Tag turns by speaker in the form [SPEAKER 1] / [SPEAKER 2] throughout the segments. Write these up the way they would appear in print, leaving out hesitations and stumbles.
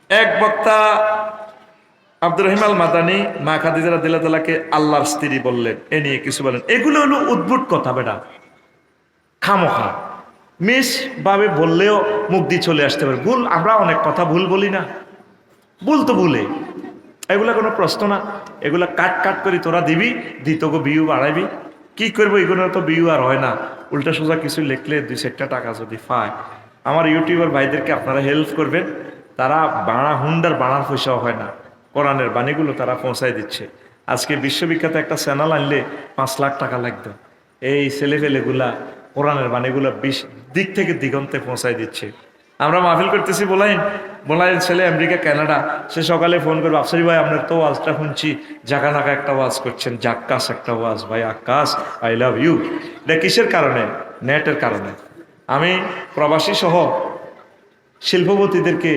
[SPEAKER 1] এক বক্তা আব্দুর রহিম আল মাদানী মা খাদিজা রাদিয়াল্লাহু তাআলাকে আল্লাহর স্ত্রী বললেন, এ নিয়ে কিছু বলেন। এগুলো হলো উদ্ভুট কথা বেটা, খামোখা মিস ভাবে বললেও মুখ দিয়ে চলে আসতে পারে। ভুল, আমরা অনেক কথা ভুল বলি না, ভুল তো ভুলে, এগুলা কোনো প্রশ্ন না। এগুলা কাট কাট করে তোরা দিবি, দিতগো বিউ বাড়াইবি, কি করবো? এগুলো তো বিউ আর হয় না। উল্টা সোজা কিছু লিখলে 2-4টা টাকা যদি পায়, আমার ইউটিউবার ভাইদেরকে আপনারা হেল্প করবেন। তারা বাড়া হুন্ডার বাড়ার পয়সাও হয় না, কোরআনের বাণীগুলো তারা পৌঁছায় দিচ্ছে। আজকে বিশ্ববিখ্যাত একটা চ্যানেল আনলে 5 লাখ টাকা লাগতো। এই ছেলেফেলেগুলা কোরআনের বাণীগুলো দিক থেকে দিগন্তে পৌঁছায় দিচ্ছে। আমরা মাহফিল করতেছি, বলাইন ছেলে আমেরিকা কানাডা, সে সকালে ফোন করবে, আফসারি ভাই আপনার তো ওয়াজটা শুনছি, জাকা নাকা একটা ওয়াজ করছেন, জাক্কাস একটা ওয়াজ, ভাই আকাশ আই লাভ ইউ। এটা কিসের কারণে? নেটের কারণে। আমি প্রবাসী সহ শিল্পপতিদেরকে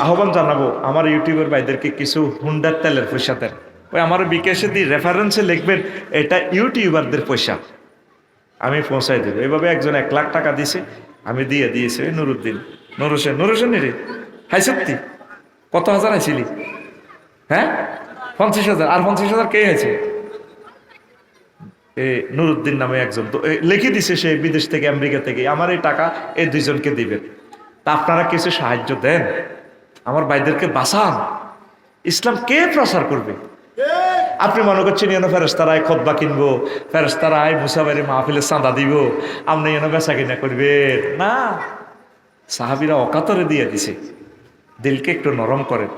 [SPEAKER 1] আহ্বান জানাবো, আমার ইউটিউবের ভাইদেরকে কিছু হুন্ডার তেলের পয়সা দেন। ওই আমার বিকাশে দিয়ে রেফারেন্সে লিখবেন এটা ইউটিউবারদের পয়সা, আমি পৌঁছাই দেবো। এইভাবে একজন 1 লাখ টাকা দিছে, আমি দিয়েছি নুরুদ্দিন, নুরুসেন রে, হাই সত্যি কত হাজার আইছিলি? হ্যাঁ 50,000। আর 50,000 কে হয়েছে? নুরুদ্দিন নামে একজন লিখে দিছে, সে বিদেশ থেকে আমেরিকা থেকে, আমার এই টাকা এই 2 জনকে দিবেন। তা আপনারা কিছু সাহায্য দেন, আমার ভাইদেরকে বাঁচান। ইসলাম কে প্রচার করবে? আপনি মনে করছেন এনে ফেরেশতারায় খতবা কিনবো, ফেরেশতারায় মুসাবারি মাহফিলে চাঁদা দিব, আপনি এনে বেচা কিনা করবেন না। সাহাবীরা অকাতরে দিয়ে দিছে, দিলকে একটু নরম করেন।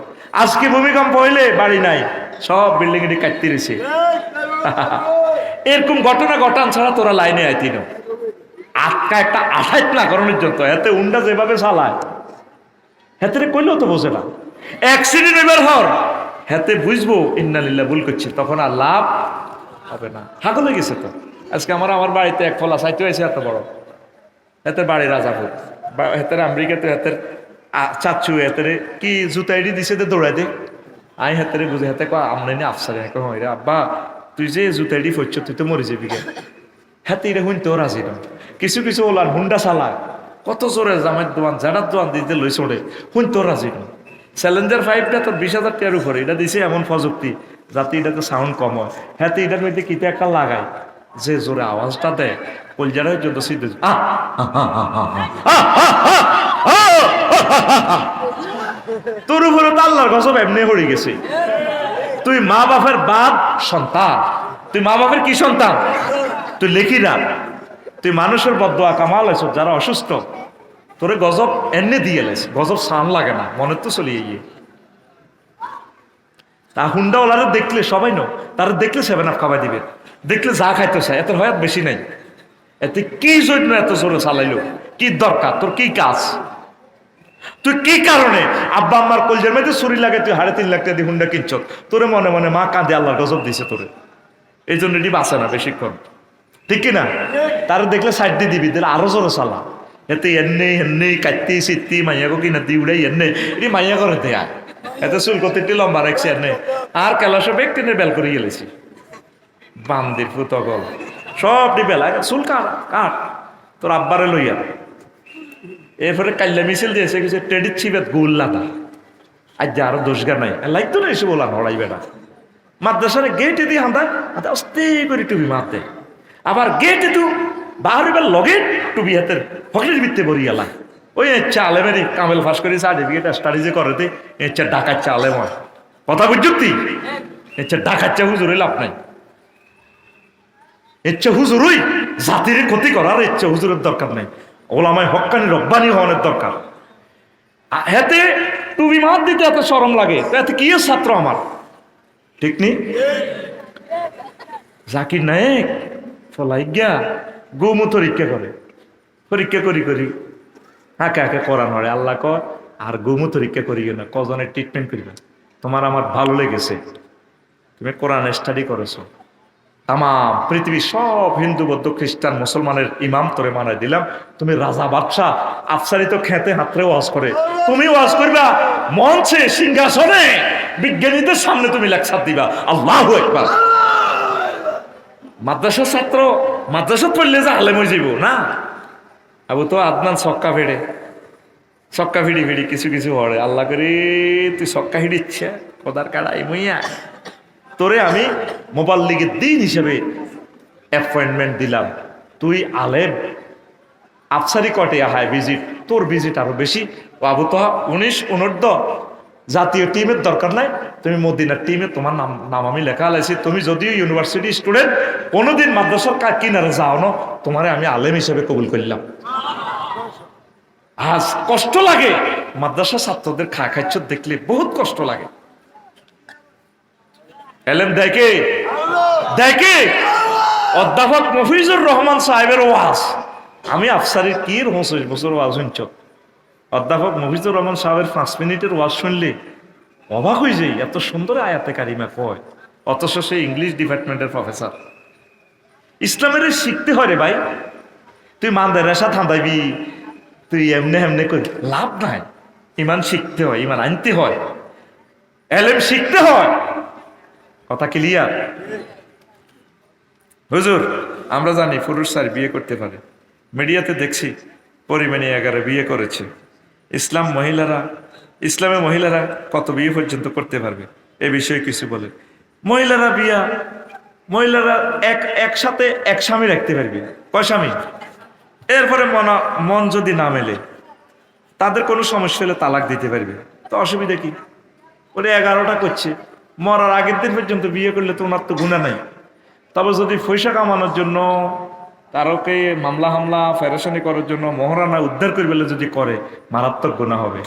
[SPEAKER 1] আজকে ভূমিকম্প হইলে বাড়ি নাই, সব বিল্ডিং এটি কাটতে রয়েছে। এরকম ঘটনা ঘটান ছাড়া তোরা লাইনে আইতি না। আটকা একটা 28 লাখ করণের জন্য এতে উন্ডা যেভাবে চালায়, হেতে কইলেও তো বোঝে না। অ্যাক্সিডেন্ট এবার হর হেতে বুঝবো ইন্নালিল্লাহ ভুল করছে, তখন আর লাভ হবে না। হাগলে গেছে তো। আজকে আমার বাড়িতে এক ফলা চাইতে হয়েছে এত বড়, হেতের বাড়ি রাজাপুর, হেতের আমেরিকাতে, হেতের চাচু হেতের কি জুতা এডি দিছে দৌড়াই দে। আই হেতেরে বুঝে হেতে আমরাই আফসারে রে আব্বা তুই যে জুতা এডি ফরছ তুই তো মরে যাবি গে। হেতে এটা শুনতেও রাজি না। কিছু কিছু ওলার হুন্ডা চালা কত জোরে জামাইয়ের দোয়ান জাডার দোয়ান দিতে লই চড়ে, শুনতেও রাজি না। চ্যালেঞ্জার 5টা তোর 20,000 টাকার উপরে, এটা দিছে এমন প্রযুক্তি যাতে এটাতে সাউন্ড কম হয়। হ্যাঁ তো এটার মধ্যে কিতে একটা লাগায়, যে জোরে আওয়াজটা দেয় কলজারা যত সিদ্ধ। তোর উপরে তো আল্লাহর গজব এমনি হয়ে গেছে। তুই মা বাপের বাপ সন্তান, তুই মা বাপের কি সন্তান? তুই লেখি না, তুই মানুষের বদদোয়া কামাল আছ যারা অসুস্থ, তোরে গজব এনে দিয়ে লেস, গজব সান লাগে না, মনে তো চলিয়ে গিয়ে। তা হুন্ডাওয়ালারা দেখলে সবাই নো, তারা দেখলে 7 আপ খাওয়াই দিবে, দেখলে যা খাইতে চায়, এত হয়াত বেশি নাই। এতে কি জন্য এত জোরে চালাইলো? কি দরকার তোর? কি কাজ? তুই কি কারণে আব্বা আম্মার কলজের মধ্যে ছুরি লাগে তুই 3.5 লাখ টাকা দিয়ে হুন্ডা কিনছ? তোরে মনে মনে মা কাঁদে, আল্লাহর গজব দিছে তোরে, এই জন্য এটি বাঁচে না বেশিক্ষণ, ঠিক কিনা? তারা দেখলে সাইড দিয়ে দিবি, দিলে আরো জোরে চালা। এতে এনে কাটতে সিটতি মাইয়াকে কিনা দি উড়াই এনে এটি মাইয়া করে দেয়া, এতে চুল কত লম্বা রাখছে এনে, আর কেলাসে বেগ টেনে বেল করে গেলেছি বান্দির ফুতগল সব দি বেলা চুল কাট তোর আব্বারে লইয়া। এরপরে কাল্লা মিছিল দিয়েছে কিছু টেডির ছিবেত গুল্লাটা, আজ যে আরো দোষগার নাই লাগতো না এসে বলা নড়াই বেড়া। মাদ্রাসার গেটে দিয়ে হাঁদা হাতে আস্তে করে টুবি মারতে, আবার গেটে তু বাহার লগে টুবি হাতের ফকরের ভিত্তে বরি গেলা। ওই ইচ্ছা আলেমেরই কামেল ফাঁস করে সার্টিফিকেট স্টাডি যে করে দে, ইচ্ছা ডাকাচ্ছা আলেম হয়, কথা বুঝছি? ইচ্ছা ডাকাচ্ছা হুজুরে লাভ নাই, ইচ্ছা হুজুরই জাতির ক্ষতি করার ইচ্ছা হুজুরের দরকার নেই, ওলামায় হক্কানি রব্বানি হওয়ার দরকার। হেতে টুবি মার দিতে এত শরম লাগে, এতে কি ছাত্র আমার, ঠিক নি? জাকির নায়েক ফলাইগা গৌমু পরীক্ষা করে, পরীক্ষা করি হাঁকে হাঁকে করা নড়ে। আল্লাহ কর আর গৌমু পরীক্ষা করিও না, কজনের ট্রিটমেন্ট করিবে। তোমার আমার ভালো লেগেছে, তুমি কোরআন স্টাডি করেছো, তাম পৃথিবীর সব হিন্দু বৌদ্ধ খ্রিস্টান মুসলমানের ইমাম তোরে মানায় দিলাম, তুমি রাজা বাদশাহ আফসারি তো খেতে হাতরে ওয়াজ করে, তুমি ওয়াজ করবা মঞ্চে সিংহাসনে বিজ্ঞানীদের সামনে তুমি লেকচার দিবা। আল্লাহু আকবার। মাদ্রাসার ছাত্র মাদ্রাসা পড়লে যে আলেম হয়ে যাব না? আবু তো আদনান ছক্কা ফেড়ে সক্কা ভিড়ি ভিড়ি কিছু কিছু হরে আল্লাহ করে তুই সক্কা হিড়িচ্ছে খোদার কাড়াই মুইয়া তোরে আমি মোবাল্লিগের দিন হিসেবে অ্যাপয়েন্টমেন্ট দিলাম, তুই আলেম আফসারি কটে আহায় ভিজিট, তোর ভিজিট আরো বেশি বাবু তো 19 জাতীয় টিমের দরকার নাই, তুমি মদিনার টিমে তোমার নাম আমি লেখা আলাইছি, তুমি যদিও ইউনিভার্সিটি স্টুডেন্ট কোনোদিন মাদ্রাসার কিনারে যাও না, তোমারে আমি আলেম হিসেবে কবুল করলাম। আজ কষ্ট লাগে মাদ্রাসা ছাত্রদের খাচ্ছ দেখলে, বহুত কষ্ট লাগে। এলেম দেখে দেখে অধ্যাপক মফিজুর রহমান সাহেবের ওয়াজ, আমি আফসারির কি 25 বছর ওয়াজ শুনছ, অধ্যাপক মফিজুর রহমান সাহেবের 5 মিনিটের ওয়াজ শুনলে অবাক হয়ে যাই, এত সুন্দর আয়াতে কারিমা কয়, অথচ সে ইংলিশ ডিপার্টমেন্টের প্রফেসর। ইসলামের শিখতে হয় রে ভাই, তুই মানদের রেশা থান্দাইবি, তুই এমনি এমনি কই লাভ নাই, ইমান শিখতে হয়, ইমান আনতে হয়, এলেম শিখতে হয়। কথা ক্লিয়ার? হুজুর আমরা জানি পুরুষ স্যার বিয়ে করতে পারে, মিডিয়াতে দেখছি পরিমাণে 11 বিয়ে করেছে। ইসলামে মহিলারা কত বিয়ে পর্যন্ত করতে পারবে এ বিষয়ে কিছু বলে। মহিলারা একসাথে এক স্বামী রাখতে পারবে, কয় স্বামী? এরপরে মন যদি না মেলে, তাদের কোনো সমস্যা হলে তালাক দিতে পারবে, তো অসুবিধা কি? ওরে 11টা করছে, মরার আগের দিন পর্যন্ত বিয়ে করলে তো ওনার তো গুণা নাই। তবে যদি পয়সা কামানোর জন্য, কারোকে হামলা ফেরেশানি করার জন্য, মহারানা উদ্ধার করবে যদি করে, মারাত্মক গুনাহ হবে।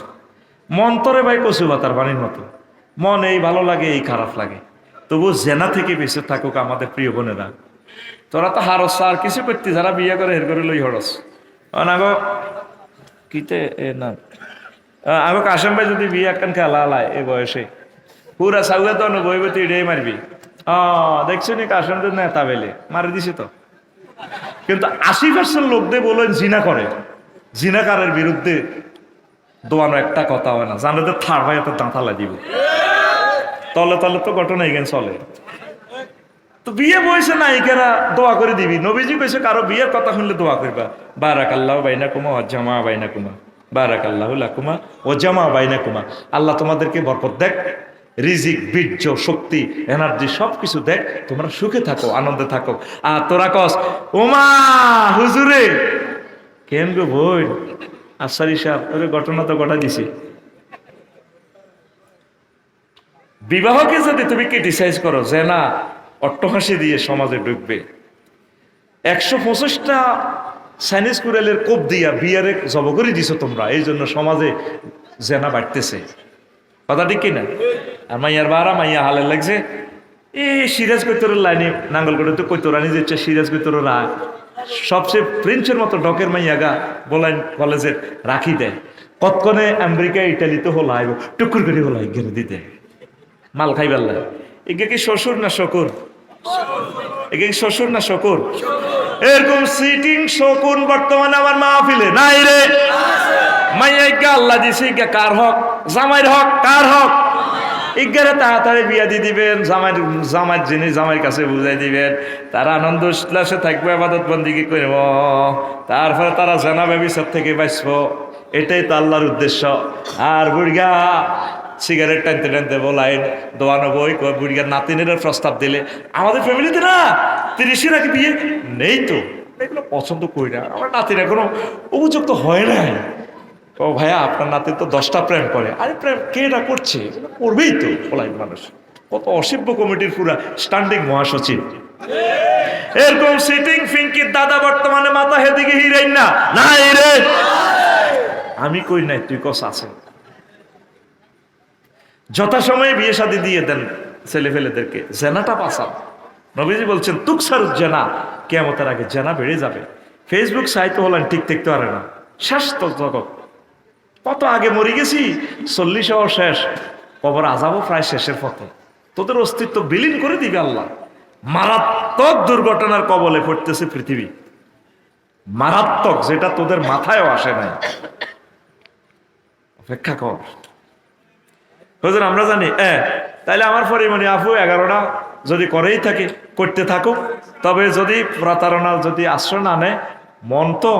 [SPEAKER 1] মন তরে ভাই কচু পাতার পানির মতো, মন এই ভালো লাগে এই খারাপ লাগে, তবু জেনা থেকে বেঁচে থাকুক আমাদের প্রিয় বোনেরা। তোরা তো হারস আর কিছু করতে, যারা বিয়ে করে হের করে লই হরস আগো কিতে না আগো কাশেম ভাই যদি বিয়ে একখান খেলা আলায় এই বয়সে পুরা সাউয়া তো বইবে তুই রে মারবি। দেখছো নি কাশেম তো নেতা বেলে মারি দিছে তো, কিন্তু 80% লোকদের বলেন জিনা করে, জিনাকারের বিরুদ্ধে দোয়ানো একটা কথা হয় না, জানলে তো থার ভাই এত দাঁতালা দিব, তলে তলে তো ঘটনা এগেন চলে। তো বিয়ে বয়সে নায়িকারা দোয়া করে দিবি, নবীজি কইছে কারো বিয়ের কথা শুনলে দোয়া করবা, বারাকাল্লাহু বাইনাকুমা ওয়া জামা বাইনাকুমা, বারাকাল্লাহু লাকুমা ওয়া জামা বাইনাকুমা, আল্লাহ তোমাদেরকে বরকত দেখ, রিজিক, বীর্য, শক্তি, এনার্জি সবকিছু দেখ, তোমরা সুখে থাকো, আনন্দে থাকো। আর তোরা কস ওমা হুজুরে কেন গো বই আফসারি সাহেব, ওরে ঘটনা তো ঘটা দিছি। বিবাহকে যদি তুমি ক্রিটিসাইজ করো যে না অট্টহাসি দিয়ে সমাজে ঢুকবে, 125টা চাইনিজ কুড়ালের কোপ দিয়া বিয়ারে জব করে দিছো তোমরা, এই জন্য সমাজে জেনা বাড়তেছে। কথা ঠিক কিনা? আর মাইয়ার বারা মাইয়া হালে লাগছে, সিরাজ কৈতরের লাইনে নাঙ্গল করে তো কৈতরানি যাচ্ছে, সিরাজ কৈতরের সবচেয়ে প্রিন্সের মতো ডকের মাইয়া গা বলেন কলেজে রাখি দেয়, কতক্ষণে আমেরিকা ইটালিতে হলাই টুকুর করে হলাই ঘেরে দিতে মাল খাইবার লাগে। একে কি শ্বশুর না শকুর? একে কি শ্বশুর না শকুর? এরকম সিটিং শকুন বর্তমানে আমার মাহফিলে নাই রে। মাইয়া আল্লাহ দিছে, কার হক? জামাইয়ের হক। কার হক? ইজ্ঞারে তাড়াতাড়ি বিয়া দিয়ে দিবেন, জামাইয়ের জিনিস জামাইয়ের কাছে বুঝাই দিবেন, তারা আনন্দ উল্লাসে থাকবে, ইবাদত বন্দেগী করব, তারপরে তারা জানা ব্যবসার থেকে বাঁচব, এটাই তো আল্লাহর উদ্দেশ্য। আর বুড়িগা সিগারেট টানতে টানতে বলাই দোয়ানো বই বুড়িগার নাতিনের প্রস্তাব দিলে, আমাদের ফ্যামিলিতে না 30-এর আগে বিয়ে নেই, তো এগুলো পছন্দ করি না, আমার নাতির এখনো উপযুক্ত হয় নাই। ও ভাইয়া আপনার নাতি তো 10টা প্রেম করে, আরে প্রেম কে না করছে, করবেই তো বলাই মানুষ। কত অসভ্য কমিটির পুরা স্ট্যান্ডিং মহাসচিব। এরকম সিটিং ফিঙ্কির দাদা বর্তমানে মাথা হেদিকে হিরাই না নাই রে, আমি কই নাই, তুই কস আছে। যথাসময়ে বিয়ে শাদী দিয়ে দেন ছেলে ফেলেদেরকে, জেনাটা বাঁচান। নবীজি বলছেন তুকসার জেনা, কিয়ামতের আগে জেনা বেড়ে যাবে। ফেসবুক সাহিত্য হলেন ঠিক থাকতে পারে না, শেষ তো জগৎ। কত আগে মরে গেছি, 40 শেষ, কবর আযাবও প্রায় শেষের পথে, তোদের অস্তিত্ব বিলীন করে দিবে আল্লাহ। মারাত্মক দুর্ঘটনার কবলে পড়তেছে পৃথিবী, মারাত্মক, যেটা তোদের মাথায়ও আসে নাই। অপেক্ষা কর হুজুর, আমরা জানি তাইলে আমার পরিমণি আপু 11টা যদি করেই থাকে, করতে থাকুক, তবে যদি প্রতারণা যদি আশ্রয় না নেয়, মন তো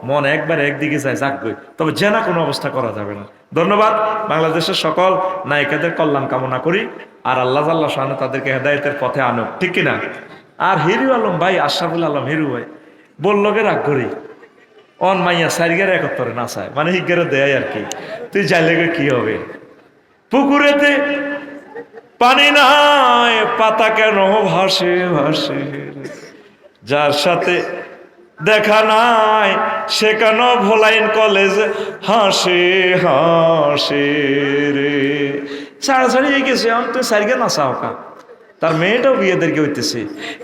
[SPEAKER 1] মন একবার একদিকে যায় যাকবে, তবে জেনা কোনো অবস্থা করা যাবে না। ধন্যবাদ। বাংলাদেশের সকল নায়িকাদের কল্যাণ কামনা করি, আর আল্লাহ আল্লাহ শাহানু তাদেরকে হেদায়েতের পথে আনুক, ঠিক কিনা? আর হিরু আলম ভাই, আশরাফুল আলম হিরু ভাই বললগে রাগ করি অন মাইয়া সারিগার একত্তরে না চায়, মানে হিগারে দেয় আর কি। তুই যাইলে কি হবে? পুকুরেতে পানি নাই, পাতা কেন ভাসে ভাসে, যার সাথে দেখা নাই সে কেন ভোলাইন কলেজ হাসে হাসে রে। ছাড়াছাড়ি হয়ে গেছে, আমি তো সারিগা না চাওকা, তার মেয়েটাও বিয়েদেরকে হইতেছে।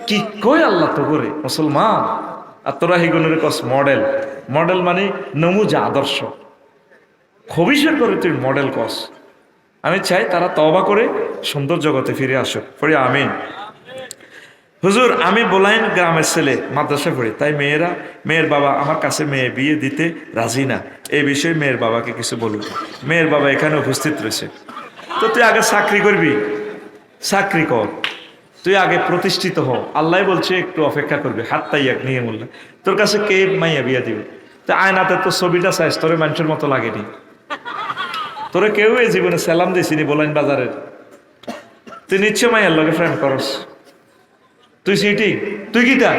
[SPEAKER 1] কি কই আল্লাহ তো করে মুসলমান, আর তোরা হিগুনের কস মডেল। মডেল মানে নমুজা, আদর্শ। খবিসের করে তুই মডেল কস। আমি চাই তারা তওবা করে সুন্দর জগতে ফিরে আসুক, পড়ি আমিন। হুজুর, আমি বোলাইন গ্রামের ছেলে, মাদ্রাসা পড়ি, তাই মেয়ের বাবা আমার কাছে মেয়ে বিয়ে দিতে রাজি না। এই বিষয়ে মেয়ের বাবাকে কিছু বলুন। মেয়ের বাবা এখানে উপস্থিত রয়েছে। তো তুই আগে চাকরি করবি, চাকরি কর, তুই আগে প্রতিষ্ঠিত হ। আল্লাহ বলছে একটু অপেক্ষা করবি, হাতটাই এক নিয়ে মূল্য। তোর কাছে কে মাইয়া বিয়ে দিবে? তো আয়নাতে তোর ছবিটা চাইস, তোরে মানুষের মতো লাগেনি। তোরে কেউ এই জীবনে সালাম দিছিনি বোলাইন বাজারের। তুই নিশ্চয় মাইয়ার লগে ফ্রেন্ড করস। তুই সিটিং, তুই কিটা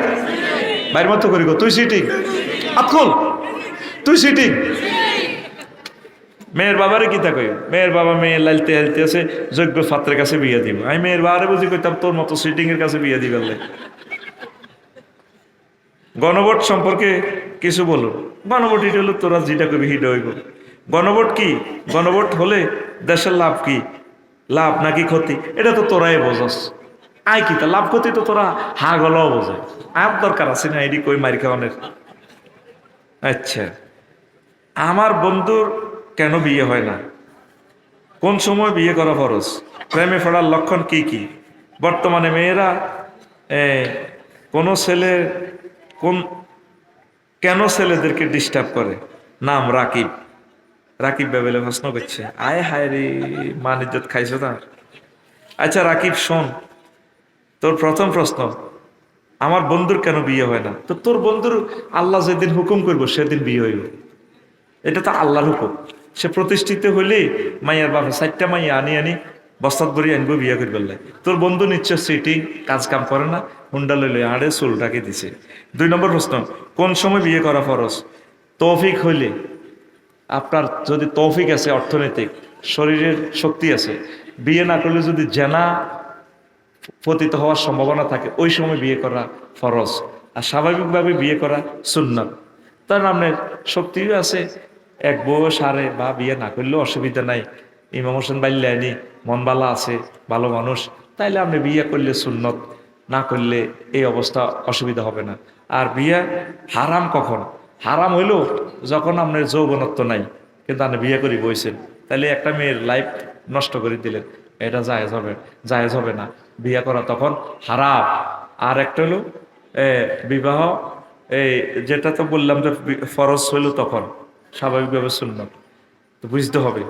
[SPEAKER 1] বাইর মতো করি গো, তুই সিটিং আতখল, তুই সিটিং। মেয়ের বাবারে কিতা কই? মেয়ের বাবা মেয়ের লালতে হালতে আছে, যোগ্য পাত্রের কাছে বিয়ে দিব। আমি মেয়ের বাবারে বুঝি কইতাম তোর মতো সিটিং এর কাছে বিয়ে দিবে। গণভোট সম্পর্কে কিছু বলুন। গণভোট এটা হলো তোরা যেটা কবি হিট হইব। গণভোট কি? গণভোট হলে দেশের লাভ কি, লাভ নাকি ক্ষতি, এটা তো তোরাই বোঝস। আয় কি তা লাভ ক্ষতি তো তোরা হা গলাও বোঝায়। আর দরকার আছে না এটি কই মারি খাওয়ানোর? আচ্ছা, আমার বন্ধুর কেন বিয়ে হয় না? কোন সময় বিয়ে করা ফরজ? প্রেমে পড়ার লক্ষণ কি কি? বর্তমানে মেয়েরা কোনো ছেলে কেন ছেলেদেরকে ডিস্টার্ব করে? নাম রাকিব। রাকিব বেবেলে প্রশ্ন করছে। আয় হায় রে, মান ইজ্জত খাইছো তার। আচ্ছা রাকিব শোন, তোর প্রথম প্রশ্ন, আমার বন্ধুর কেন বিয়ে হয় না? তো তোর বন্ধুর আল্লাহ যেদিন হুকুম করবো সেদিন বিয়ে হইব, এটা তো আল্লাহর হুকুম। সে প্রতিষ্ঠিত হইলে মাইয়ার বাপে 4টা মাইয়া আনি বস্তাত ভরি আনবো বিয়ে করবে। তোর বন্ধু নিশ্চয় সিটি কাজ কাম করে না, হুন্ডা লইলে আড়ে চুলটাকে দিছে। 2 নম্বর প্রশ্ন, কোন সময় বিয়ে করা ফরজ? তৌফিক হইলে, আপনার যদি তৌফিক আছে, অর্থনৈতিক শরীরের শক্তি আছে, বিয়ে না করলে যদি জেনা পতিত হওয়ার সম্ভাবনা থাকে, ওই সময় বিয়ে করা ফরজ। আর স্বাভাবিকভাবে বিয়ে করা সুন্নাত। তার আপনার শক্তিও আছে, এক বয়স হারে বা বিয়ে না করলেও অসুবিধা নাই। ইমাম হোসেন বাইল্লানি মন বালা আছে, ভালো মানুষ, তাইলে আপনি বিয়ে করলে সুন্নত, না করলে এই অবস্থা অসুবিধা হবে না। আর বিয়ে হারাম কখন? হারাম হইল যখন আপনার যৌবনত্ব নাই, কিন্তু আপনি বিয়ে করি বইছেন, তাহলে একটা মেয়ের লাইফ নষ্ট করে দিলেন, এটা জায়েজ হবে না। বিয়ে করা তখন হারাম। আর একটা হলো বিবাহ, যেটা তো বললাম যে ফরজ হইল তখন, স্বাভাবিকভাবে সুন্নত, তো বুঝতে হবে।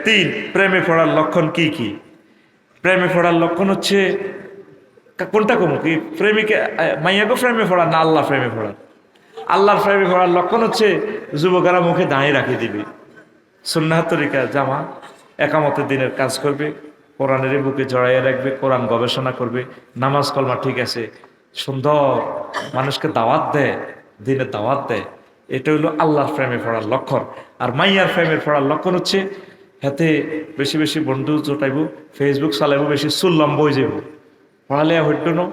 [SPEAKER 1] 3 প্রেমে পড়ার লক্ষণ কি কি? প্রেমে পড়ার লক্ষণ হচ্ছে কোনটা কমু কি? প্রেমিকে মাইয়াকে প্রেমে পড়া না আল্লাহ প্রেমে পড়া? আল্লাহর প্রেমে পড়ার লক্ষণ হচ্ছে যুবকেরা মুখে দাঁড়িয়ে রাখিয়ে দিবে, সুন্নাহ তরিকা জামা, একামতের দিনের কাজ করবে, কোরআনের বুকে জড়াইয়া রাখবে, কোরআন গবেষণা করবে, নামাজ কলমা ঠিক আছে, সুন্দর মানুষকে দাওয়াত দেয়, দিনে দাওয়াত দেয়। এটা হলো আল্লাহর প্রেমে পড়ার লক্ষণ। আর মাইয়ার প্রেমে পড়ার লক্ষণ হচ্ছে হাতে বেশি বেশি বন্ধু জোটাইব, ফেসবুক চালাইব, বেশি চুল লম্বা হয়ে যাব, পড়ালে হইত না,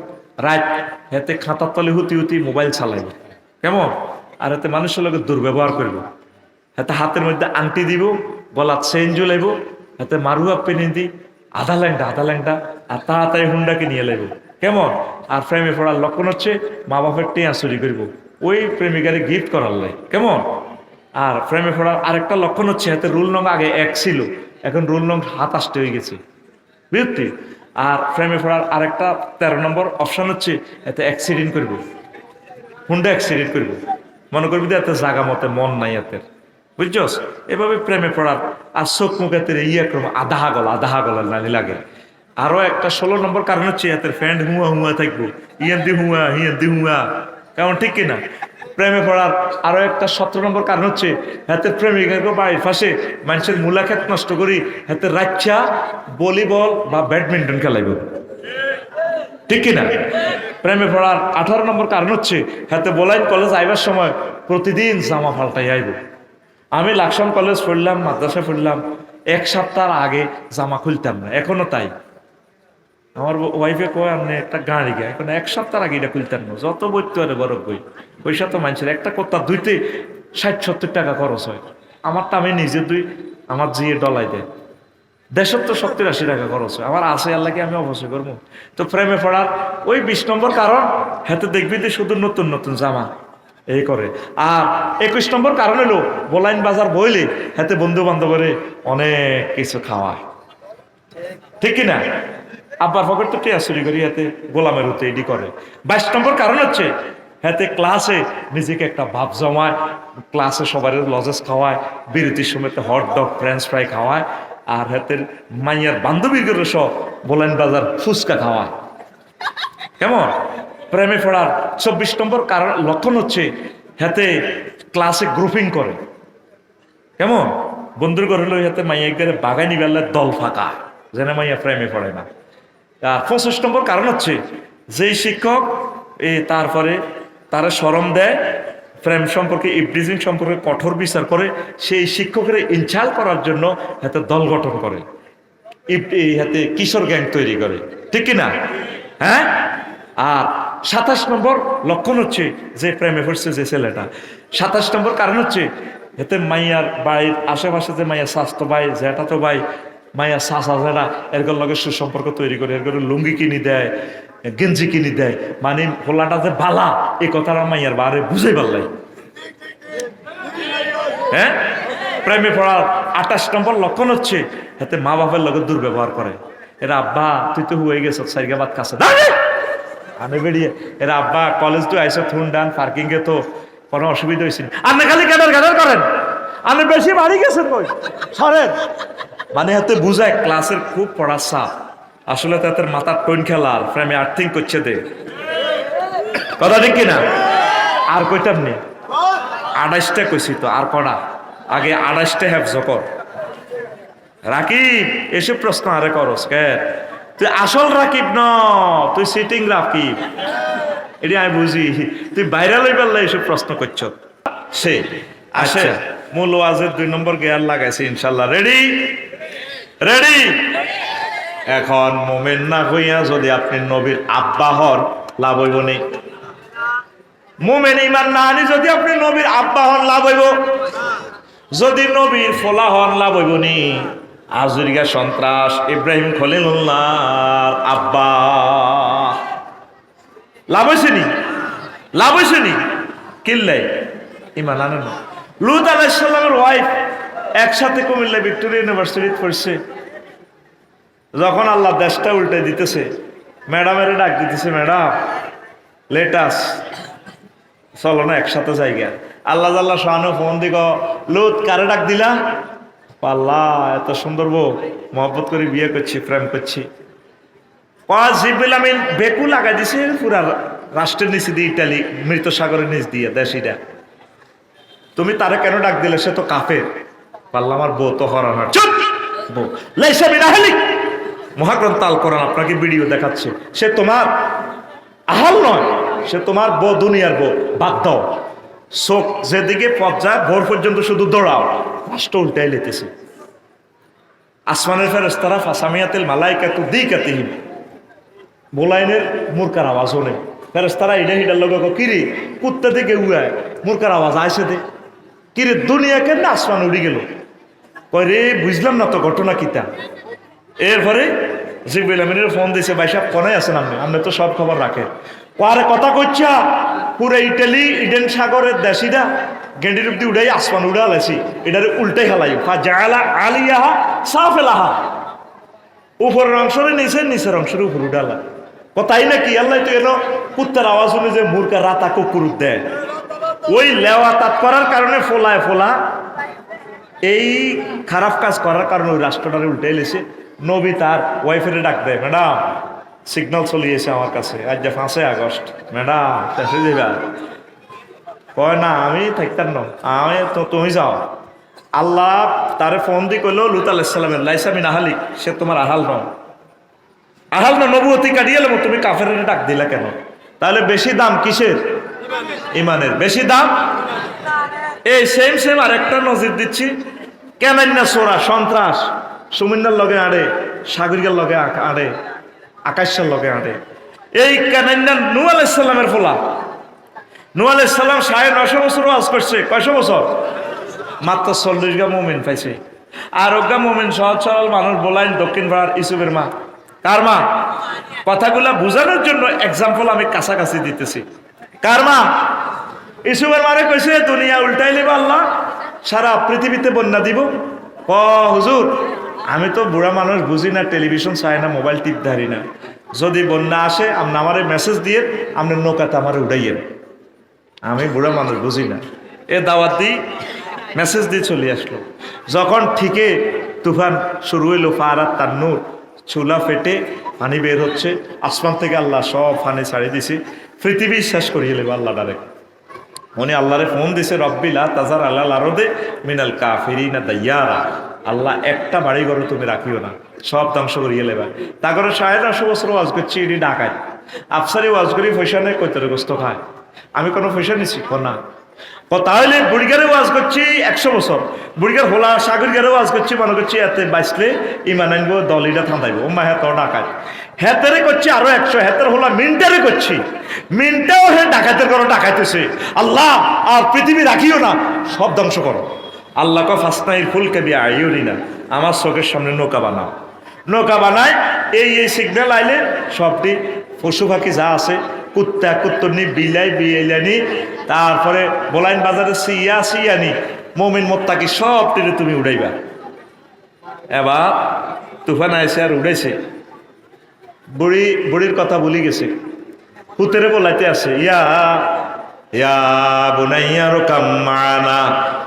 [SPEAKER 1] রাত হাতে খাতার তলে হুতি মোবাইল চালাইব, কেমন? আর হাতে মানুষের লোকের দুর্ব্যবহার করব, হাতে হাতের মধ্যে আংটি দিব, গলার চেইন জ্বলাইব, হাতে মারুয়া পেনে দি আধা ল্যাংটা, আর তাড়াতাড়ি হুন্ডাকে নিয়ে লাইব, কেমন? আর প্রেমে পড়ার লক্ষণ হচ্ছে মা বাপের টেয়া চুরি করব, ওই প্রেমিকারে গিফট করার লাই, কেমন? আর প্রেমে পড়ার আরেকটা লক্ষণ হচ্ছে হাতে রুল নং আগে 1 ছিল, এখন রুল নং 27 হয়ে গেছে, বুঝলি? আর প্রেমে পড়ার আরেকটা 13 নম্বর অপশন হচ্ছে এতে অ্যাক্সিডেন্ট করব, হুন্ডা অ্যাক্সিডেন্ট করব, মনে করবি যে এত জাগা মতে মন নাই এতের, বুঝছস? এভাবে প্রেমে পড়ার। আর চোখ মুখের ক্রম আধা গলা নানি লাগে। আরো একটা 16 নম্বর কারণ হচ্ছে এতের ফ্যান্ড হুয়া থাকবো, হিয়ান দি হুয়া এমন ঠিক কিনা? প্রেমে পড়ার আরো একটা 17 নম্বর কারণ হচ্ছে হাতের প্রেমিকের বাড়ির পাশে মানুষের মুলাকাত নষ্ট করি হাতের রাচ্চা ভলিবল বা ব্যাডমিন্টন খেলাইব, ঠিক কিনা? প্রেমে পড়ার 18 নম্বর কারণ হচ্ছে হাতে বলাইন কলেজ আইবার সময় প্রতিদিন জামা পাল্টাই আইব। আমি লাকসাম কলেজ পড়লাম, মাদ্রাসা পড়লাম, 1 সপ্তাহ আগে জামা খুলতাম না, এখনো তাই। আমার ওয়াইফে কয় আপনি একটা গাড়ি গায়ে এখন 1 সপ্তাহ আগে এটা খুলতেন না, যত বইতে পারে বরফ বই পয়সা তো মানুষের একটা কোথা ধুইতে 60-70 টাকা খরচ হয়। আমারটা আমি নিজে দুই, আমার জিয়ে ডলাই দেয় 70-80 টাকা খরচ হয়। আমার আছে আল্লাহকে আমি অবশ্যই করবো। তো প্রেমে পড়ার ওই 20 নম্বর কারণ হাতে দেখবি যে শুধু নতুন নতুন জামা এই করে। আর 21 নম্বর কারণ হলো বোলাইন বাজার বইলে হাতে বন্ধু বান্ধবের অনেক কিছু খাওয়ায়, ঠিক কিনা? আব্বার পকেট তো টিয়া চুরি করি হাতে গোলামের হতে এডি করে। 22 নম্বর কারণ হচ্ছে হাতে ক্লাসে নিজেকে একটা ভাব জমায়, ক্লাসে সবার লজেস খাওয়ায়, বিরতির সময় হট ডগ ফ্রেঞ্চ ফ্রাই খাওয়ায়, আর হাতের মাইয়ার বান্ধবীগুলো সব বোলাইন বাজার ফুচকা খাওয়ায়। কেমন? প্রেমে পড়ার 24 নম্বর কারণ লক্ষণ হচ্ছে হাতে ক্লাসে গ্রুপিং করে। কেমন? বন্ধুর ঘরে লই হাতে মাইয়া একবারে বাগানি বেলার দল ফাঁকা, যেন মাইয়া প্রেমে পড়ে না। আর 25 নম্বর কারণ হচ্ছে যেই শিক্ষক তারপরে তারা শরম দেয়, প্রেম সম্পর্কে ইবলিজিং সম্পর্কে কঠোর বিচার করে, সেই শিক্ষকের ইনসাল্ট করার জন্য হাতে দল গঠন করে, হাতে কিশোর গ্যাং তৈরি করে, ঠিক কিনা? হ্যাঁ। আর 27 নম্বর লক্ষণ হচ্ছে যে প্রেমে পড়ছে যে ছেলেটা, 27 নম্বর কারণ হচ্ছে এতে মাইয়ার বাড়ির আশেপাশে যে মাইয়ার স্বাস্থ্য ভাই যেটা তো ভাই মাইয়া চাচা যেটা এরকম লগে সুসম্পর্ক তৈরি করে, এর করে লুঙ্গি কিনি দেয়, গেঞ্জি কিনি দেয়, মানে ফোলাটা যে বালা এই কথাটা মাইয়ার বারে বুঝাই পারলাই। হ্যাঁ। প্রেমে পড়ার 28 নম্বর লক্ষণ হচ্ছে এতে মা বাপের লগে দুর্ব্যবহার করে। এরা আব্বা তুই তো হয়ে গেছ সাইগাবাদ কাছে আমি বেরিয়ে, এরা আব্বা কলেজ তো আইসো থুন ডান পার্কিং এ তো কোনো অসুবিধা হয়েছিল, আপনি খালি গাদার গাদার করেন, আপনি বেশি বাড়ি গেছেন কই সরেন। মানে হাতে বুঝায় ক্লাসের খুব পড়ার চাপ, আসলে তাদের মাথার টোন খেলার প্রেমে আর্থিং করছে দে, কথা ঠিক কিনা? আর কইতাম নি 28টা কইছি তো, আর কটা আগে 28টা হেফজ কর। রাকিব এসব প্রশ্ন আরে করস কে? তুই আসল রাকিব ন, তুই সিটিং রাকিব, এটি আমি বুঝি। তুই বাইরে লইবার এসব প্রশ্ন করছ। সে আসে মূল ওয়াজের 2 নম্বর গিয়ার লাগাইছে ইনশাল্লাহ। রেডি? রেডি? এখন মোমেন না হইয়া যদি আপনি নবীর আব্বা হন লাভ হইব নেই। মোমেন ইমান না আনি যদি আপনি নবীর আব্বা হন লাভ হইব, যদি নবীর ফোলা হন লাভ হইব নি। আজরিকা সন্ত্রাস ইব্রাহিম খলিলুল্লাহর আব্বা লাভ হয়েছে নি? লাভ হয়েছে নি? কিল্লাই ইমান আনেন না। লুত আলাইহিস সালামের ওয়াইফ একসাথে কুমিল্লা ভিক্টোরিয়া ইউনিভার্সিটি পড়ছে। যখন আল্লাহ দেশটা উল্টে দিতেছে, ম্যাডামের ডাক দিতেছে, ম্যাডাম লেটাস চলো না একসাথে জায়গা। আল্লাহ জাল্লাহ শাহানু ফোন দিক, লুত কারে ডাক দিলা? আল্লাহ এত সুন্দর বউ, মহব্বত করে বিয়ে করছি, প্রেম করছি। জিবরিল আমিন বেকু লাগাই দিছে পুরা রাষ্ট্রের নিচে দিয়ে, ইটালি মৃত সাগরের নিচ দিয়ে দেশিটা। তুমি তারে কেন ডাক দিলে? সে তো কাফের। পাল্লা আমার বউ তো হরানার। চুপ! বউ লাইসা মিন আহলিক, মহাগ্রন্থ আল কোরআন আপনাকে ভিডিও দেখাচ্ছে। সে তোমার আহাল নয়, সে তোমার বউ, দুনিয়ার বউ। বাদ দাও, চোখ যেদিকে পথ যায় ভোর পর্যন্ত শুধু দৌড়াও, রাষ্ট্র উল্টাই লেতেছে। আসমানের ফেরেশতারা ফাসামিয়াতিল মালাইকাতু দিকাতিহিম, বোলাইনের মুরকার আওয়াজ হলে ফেরেশতারা ইডা হিডার লোক কিরে কুত্তা দিকে উড়ায়, মুরকার আওয়াজ আইসে দে কিরে দুনিয়া কেন আসমান উড়ি গেল। কয় রে বুঝলাম না তো ঘটনা কিতা। এরপরে জিবরিল আমিনের ফোন দিয়েছে, ভাই সাহেব কোনায় আছেন আপনি? আপনি তো সব খবর রাখেন। আরে কথা কইছা পুরো ইটালি ইডেন সাগরের দেশিটা গেন্ডির উপদি উড়াই আসমান উড়া লাইছি, এটারে উল্টাই হেলাই। জালা আলিয়াহা সাফেলাহা, উপরের অংশরে নিচে, নিচের অংশের উপর উঠালা। কথাই নাকি আল্লাহ তো এলো কুত্তার আওয়াজ শুনে যে মুরকা রাতা কুকুর দেয়, ওই লেওয়া তাত করার কারণে ফোলায় ফোলা এই খারাপ কাজ করার কারণে ওই রাষ্ট্রটারে উল্টে এলেছে। নবী তার ওয়াইফের ডাক দেয়, ম্যাডাম সিগন্যাল চলিয়েছে আমার কাছে, আজ যে 5 আগস্ট ম্যাডাম শেষে যাবা। কয় না আমি থাকতাম না, আমি তো তুমি যাও। আল্লাহ তারে ফোন দিয়ে কইল লুত আলাইহিস সালামের লাইসামিন আহালিক, সে তোমার আহাল নও। আহাল না নবুয়তি কাটিয়ে এলো, তুমি কাফেরের ডাক দিলা কেন? তাহলে বেশি দাম কিসের? ইমানের বেশি দাম। এই সেম আরেকটা নজির দিচ্ছি। কেন না সোরা সন্ত্রাস সুমিন্দার লগে আড়ে, সাগরিকার লগে আড়ে, আকাশের লগে আড়ে। এই কেনান্না নূহ আলাইহিস সালামের ফলা। নূহ আলাইহিস সালাম 950 বছর ওয়াজ করছে। কয়শো বছর? মাত্র 40 গা মুমিন পাইছে। আর ওগা মুমিন সহজ সরল মানুষ বলাইন দক্ষিণ পাড়ার ইসুফের মা। কার মা? কথাগুলা বোঝানোর জন্য এক্সাম্পল আমি কাছাকাছি দিতেছি। কার মা? ইসুফের মারে কইছে দুনিয়া উল্টাই লিব আল্লাহ, সারা পৃথিবীতে বন্যা দিব। হুজুর আমি তো বুড়া মানুষ, বুঝি না, টেলিভিশন চাই না, মোবাইল টিপ ধারি না। যদি বন্যা আসে আপনি আমারে মেসেজ দিয়ে আপনার নৌকাতে আমারে উঠাইয়েন, আমি বুড়া মানুষ বুঝি না। এ দাওয়াত দিই, মেসেজ দিয়ে চলে আসলো। যখন ঠিকে তুফান শুরু হইলো, ফারাত তার নূর, চুলা ফেটে পানি বের হচ্ছে আসমান থেকে, আল্লাহ সব পানি ছাড়িয়ে দিছে, পৃথিবী শেষ করিয়ে নেবে আল্লাহ ডাইরেক্ট। উনি আল্লাহরে ফোন দিছে, রব্বিলা তাজার আল্লাহ আরদে মিনাল কাফিরিনা দাইয়ারা, আল্লাহ একটা বাড়ি ঘর তুমি রাখিও না, সব ধ্বংস করিয়ে লেবা। তা করে 950 বছর ওয়াজ করছি, এটি ডাকায় আফসারি ওয়াজ করি, পয়সা নেই, কৈতরে গোস্ত খায়। আমি কোনো পয়সা নিছি না। তাহলে বুড়িগারে ওয়াজ করছি 100 বছর, বুড়িগার হোলা সাগরগারে ওয়াজ করছি, মনে করছি এতে বাঁচলে ইমান আনবো, দলিটা থামাইবো, ও মা হ্যাঁ তোর ডাকায়। হেতেরে করছি আরো 100, হেতের হোলা মিনটারে করছি, মিনটাও হে ডাকাতের করো, ডাকাইতেছে। আল্লাহ আর পৃথিবী রাখিও না, সব ধ্বংস করো। আল্লাহ ক ফাসনাইল ফুলকে বিয়ে আইওনি না, আমার চোখের সামনে নৌকা বানাও। নৌকা বানায় এই সিগন্যাল আইলে সবটি পশু পাখি যা আছে, কুত্তা কুত্তরনি, বিলাই বিয়েলানি, তারপরে বোলাইন বাজারে সিয়ানি, মমিন মোত্তাকি সব টেনে তুমি উড়াইবা। এবার তুফান আইসে আর উড়াইছে, বুড়ির কথা ভুলি গেছে, হুতেরে বলাইতে আছে, ইয়া বুনাইয়া রুকাম মানা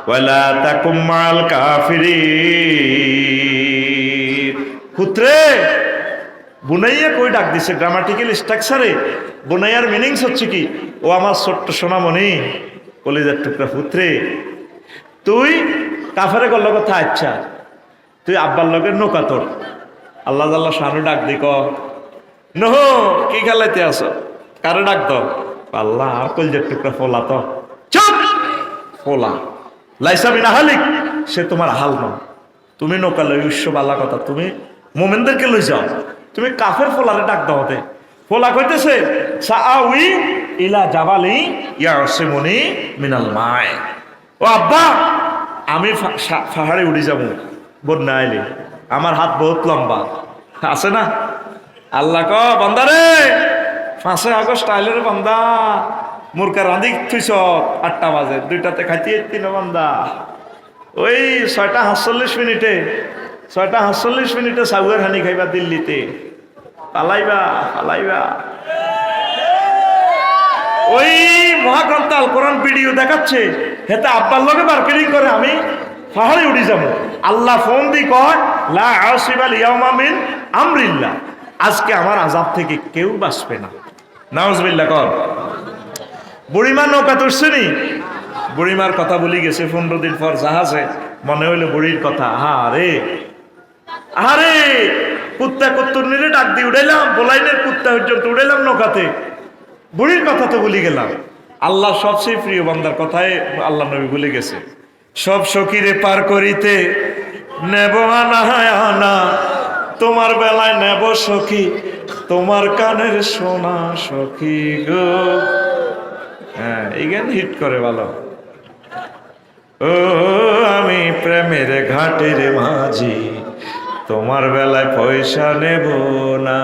[SPEAKER 1] ওয়ালা তাকুম মাল কাফিরিন। পুত্রে, বুনাইয়া কই ডাক দিছে, গ্রামাটিক্যাল স্ট্রাকচারে বুনাইয়ার মিনিংস হচ্ছে কি, ও আমার ছোট্ট সোনামণি, কলিজার টুকরা পুত্রে, তুই কাফেরে করল কথা, আচ্ছা তুই আব্বার লগের নৌকা তোর। আল্লাহ আল্লাহ শানু ডাক দি, ক নহ কি খেলাইতে আস, কারে ডাক দ? আল্লাহ আর কলিজার টুকরা ফোলা, তো চুপ ফোলা, লাইসামিন আহালিক, সে তোমার হাল ন। তুমি নৌকা লই উৎসব আল্লাহ কথা, তুমি মোমেনদেরকে লই যাও, তুমি কাফের ফোলারে ডাক দাও। দে ফোলা কইতেছে সাআউই ইলা জাবালি ইয়াসিমুনি মিনাল মায়। ও আব্বা, আমি পাহাড়ে উড়ে যাব বন্যা আইলে, আমার হাত বহুত লম্বা আছে না। আল্লাহ ক বান্দারে 5 আগস্ট আইলে রে বান্দা, মুরকা রাঁধি থুইছ 8টা বাজে, 2টাতে খাইতে 3 বান্দা, ওই 6টা 47 মিনিটে সাগুয়ার হানি খাইবা দিল্লিতে, পালাইবা। ওই মহাগ্রন্থ আল কোরআন ভিডিও দেখাচ্ছে, হেতে আব্বার লগে মার্কেটিং করে, আমি পাহাড়ে উঠে যাবো। আল্লাহ ফোন দি কয় লা আসিবাল ইয়াউমা মিন আমরিল্লাহ, আজকে আমার আযাব থেকে কেউ বাঁচবে না। নাউজুবিল্লাহ কর। বুড়িমা নৌকা তুলছে নি, বুড়িমার কথা বলি গেছে 15 দিন পর জাহাজে, মনে হইলো বুড়ির কথা। আরে কুত্তা কুত্তুরনিরে ডাক দিয়ে উড়াইলাম, বোলাইনের কুত্তা পর্যন্ত উড়াইলাম নৌকাতে, বুড়ির কথা তো ভুলি গেলাম। আল্লাহ সবচেয়ে প্রিয় বান্দার কথায় আল্লাহ নবী ভুলে গেছে, সব সখীরে পার করিতে নেব আনা, তোমার বেলায় নেব সখী, তোমার কানের সোনা সখী গো। হ্যাঁ, এই গান হিট করে ভালো। ও আমি প্রেমের ঘাটের মাঝি, তোমার বেলায় পয়সা নেব না।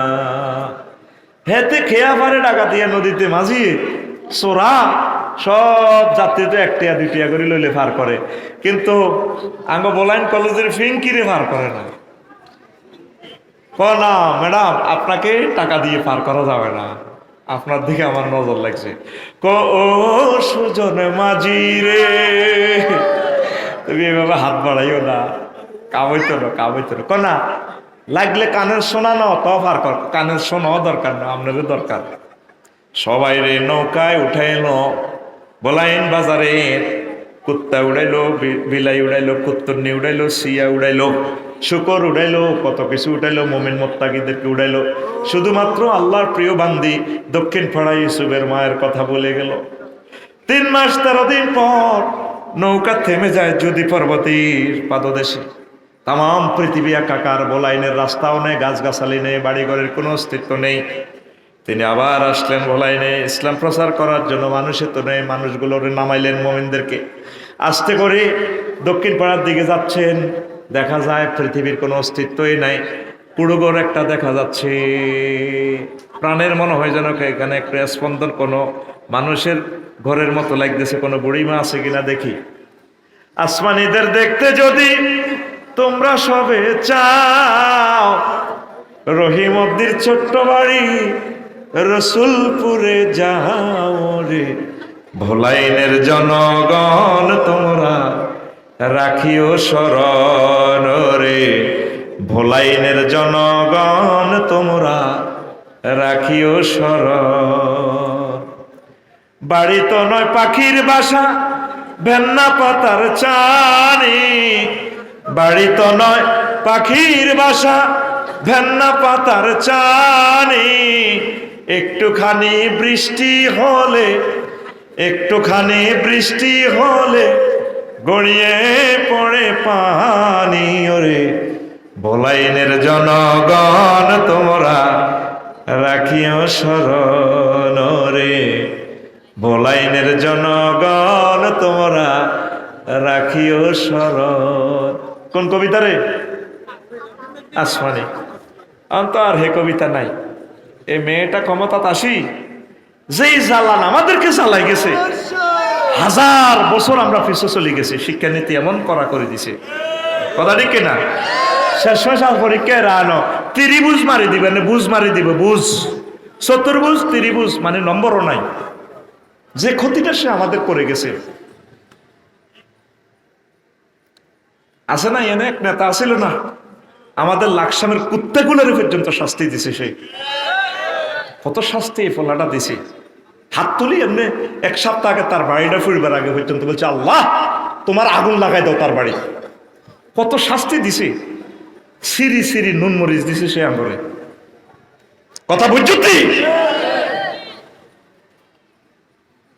[SPEAKER 1] হেতে খেয়া পারে ডাকা দিয়া নদীতে মাঝি চোরা, সব যাত্রী তো 1টিয়া 2টিয়া করে লইলে পার করে, কিন্তু আঙ্গ বলাইন কলেজের ফিঙ্কিরে পার করে না। না ম্যাডাম, আপনাকে টাকা দিয়ে পার করা যাবে না, আপনার দিকে আমার নজর লাগছে। ও সুজন মাঝি রে, তুমি এভাবে হাত বাড়াইও না, কামাইতো না। না লাগলে কানের শোনা নাও তফ আর কর, কানের শোনাও দরকার না, আপনাদের দরকার। সবাই রে নৌকায় উঠাইলো বলাইন বাজারে, কুত্তা উড়াইলো, বিলাই উড়াইলো, কুত্তরনি উড়াইলো, সিয়া উড়াইলো, শুকর উড়াইলো, কত কিছু উঠাইলো, মোমিন মোত্তাকিদেরকে উড়াইলো। শুধুমাত্র আল্লাহর প্রিয় বান্দি দক্ষিণ পাড়ায় ইউসুফের মায়ের কথা বলে গেল। 3 মাস 13 দিন পর নৌকা থেমে যায় যদি পর্বতীর পাদদেশে। তাম পৃথিবী একাকার, বলাইনের রাস্তাও নেই, গাছগাছালি নেই, বাড়িঘরের কোনো অস্তিত্ব নেই। তিনি আবার আসলেন বলাইনে ইসলাম প্রচার করার জন্য। মানুষের তো নেই, মানুষগুলোর নামাইলেন মুমিনদেরকে। আস্তে করে দক্ষিণ পাড়ার দিকে যাচ্ছেন, দেখা যায় পৃথিবীর কোনো অস্তিত্বই নাই, পুরোঘর একটা দেখা যাচ্ছে। প্রাণের মনে হয় যেন এখানে একটা স্পন্দন কোনো মানুষের ঘরের মতো লাগতেছে, কোনো বুড়িমা আছে কিনা দেখি। আসমানিদের দেখতে যদি তোমরা সবে চাও, রহিমদ্দির ছোট্ট বাড়ি রসুলপুরে যাও রে। ভোলাইনের জনগণ তোমরা রাখিও শরণ রে, ভোলাইনের জনগণ তোমরা রাখিও শরণ। বাড়ি তো নয় পাখির বাসা, ভেন্না পাতার চানি, বাড়ি তো নয় পাখির বাসা, ভেন্না পাতার চানি। একটুখানি বৃষ্টি হলে, একটুখানি বৃষ্টি হলে গড়িয়ে পড়ে পানি ওরে। ভোলাইনের জনগণ তোমরা রাখিও শরণ রে, ভোলাইনের জনগণ তোমরা রাখিও শরণ। কোন কবিতা রে? আসমানি। তো আর হে কবিতা নাই। এই মেয়েটা ক্ষমতা আসি, যেই জ্বালান আমাদেরকে জ্বালাই গেছে, 1000 বছর আমরা পিছু চলে গেছি। শিক্ষানীতি এমন করা করে দিছে, কথা ঠিক না? শেষ পরীক্ষায় রানো ত্রিভুজ মারি দিবে, বুঝ মারি দিবে, বুঝ চতুর্ভুজ ত্রিভুজ, মানে নম্বরও নাই। যে ক্ষতিটা সে আমাদের করে গেছে। আছে না, এনে এক নেতা আসিল না, আমাদের লাকসামের কুত্তাগুলোর পর্যন্ত শাস্তি দিছে। সে কত শাস্তি এই ফলাটা দিছে। হাত তুলি এমনি 1 সপ্তাহ আগে তার বাড়িটা ফুরবার আগে পর্যন্ত বলছে আল্লাহ তোমার আগুন লাগাই দাও তার বাড়ি। কত শাস্তি দিছে, সিরি সিরি নুন মরিচ দিছে সে আঙ্গরে। কথা বুঝছি?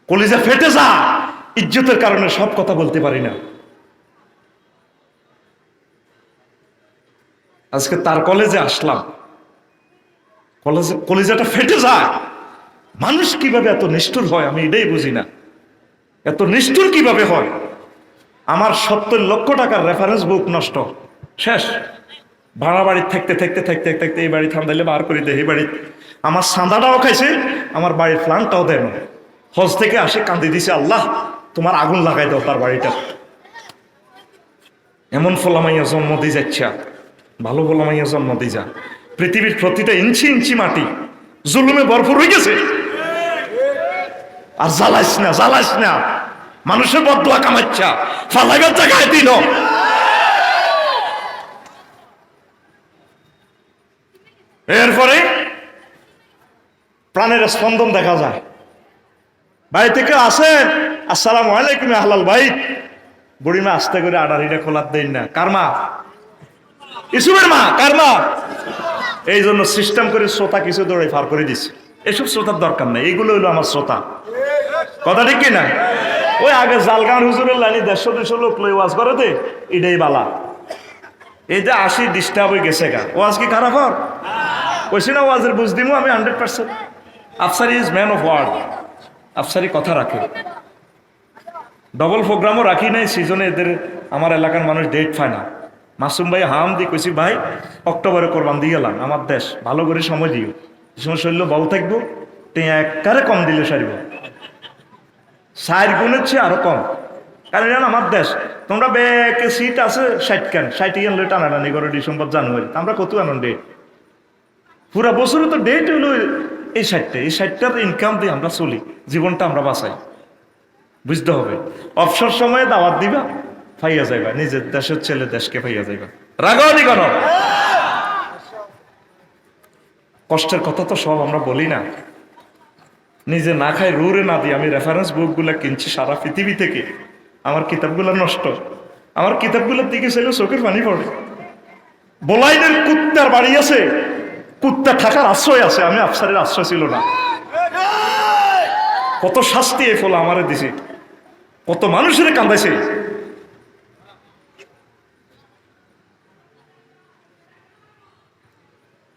[SPEAKER 1] কলিজা ফেটে যা, ইজ্জতের কারণে সব কথা বলতে পারি না। আজকে তার কলেজে আসলাম, কলেজাটা ফেটে যায়। মানুষ কিভাবে এত নিষ্ঠুর হয় আমি এটাই বুঝি না। এত নিষ্ঠুর কিভাবে হয়? আমার 70 লক্ষ টাকার রেফারেন্স বুক নষ্ট, শেষ। ভাড়া বাড়ি থাকতে থাকতে থাকতে থাকতে এই বাড়ি থামদাইলে বার করে দেয়। এই বাড়ি আমার সান্দাটাও খাইছে, আমার বাড়ির প্ল্যানটাও দেয় না। হজ থেকে আসে কান্দি দিছে আল্লাহ তোমার আগুন লাগাই দাও তার বাড়িটা। এমন ফলামাইয়া জন্ম দিয়ে যাচ্ছে, ভালো ফলামাইয়া জন্ম দিয়ে যা। পৃথিবীর প্রতিটা ইঞ্চি ইঞ্চি মাটি জুলুমে ভরপুর হয়ে গেছে। আর জ্বালাইস না, জ্বালাইস না, মানুষের বদলা কামাচ্ছা, ফালাইবার জায়গায় দিল। এরপরে প্রাণের স্পন্দন দেখা যায়। বাড়ি থেকে আসেন, আসসালামু আলাইকুম আহলাল ভাই। বুড়িমা আস্তে করে আড়াড়িটা খোলার দেন না। কার মা? ইসুফের মা। কার মা? এই জন্য সিস্টেম করে শ্রোতা কিছু দৌড়ে ফার করে দিচ্ছে। এসব শ্রোতার দরকার নেই, এইগুলো হইলো আমার শ্রোতা। কথা ঠিক কিনা? ওই আগে জালগান হুজুরের লাইনে 150-200 লোক লই ওয়াজ করে দে, এটাই বালা। এই যে 80 ডিস্টার্ব হয়ে গেছে গা, ওয়াজ কি খারাপ হর? কইছি না ওয়াজের বুঝ দিমু আমি 100%। Afsari is man of word. Afsari কথা রাখে। ডবল প্রোগ্রামও রাখি নাই সিজনে। এদের আমার এলাকার মানুষ ডেট পায় না। মাসুম ভাই হাম দিয়ে কইছি ভাই অক্টোবরে কোরবান দিয়ে গেলাম, আমার দেশ ভালো করে সময় দিও, সময় শরীর বল থাকবো, টেয়া একবারে কম দিলে সারিব। 4 গুণের চেয়ে আরো কম। কারণ জানো আমার দেশ, তোমরা ব্যাকে সিট আছে 60 খান, 60 আনলে টানাটানি করো ডিসেম্বর জানুয়ারি। আমরা কত আনো ডেট? পুরা বছরে তো ডেট হইলো এই 60টা। এই 60টার ইনকাম দিয়ে আমরা চলি, জীবনটা আমরা বাঁচাই। বুঝতে হবে, অবসর সময়ে দাওয়াত দিবা, ফাইয়া যাইবা, নিজের দেশের ছেলে দেশকে ফাইয়া যাইবা। রাগাওনি কেন? কষ্টের কথা তো সব আমরা বলি না। নিজে না খাই রুরে না দিই, আমি রেফারেন্স বুকগুলো কিনছি সারা পৃথিবী থেকে। আমার কিতাবগুলো নষ্ট, আমার কিতাবগুলোর দিকে ছেলে চোখের পানি পড়ে। বোলাইনের কুত্তার বাড়ি আছে, কুত্তা থাকার আশ্রয় আছে, আমি আফসারের আশ্রয় ছিল না। কত শাস্তি এই ফল আমারে দিছে, কত মানুষের কান্দাইছে।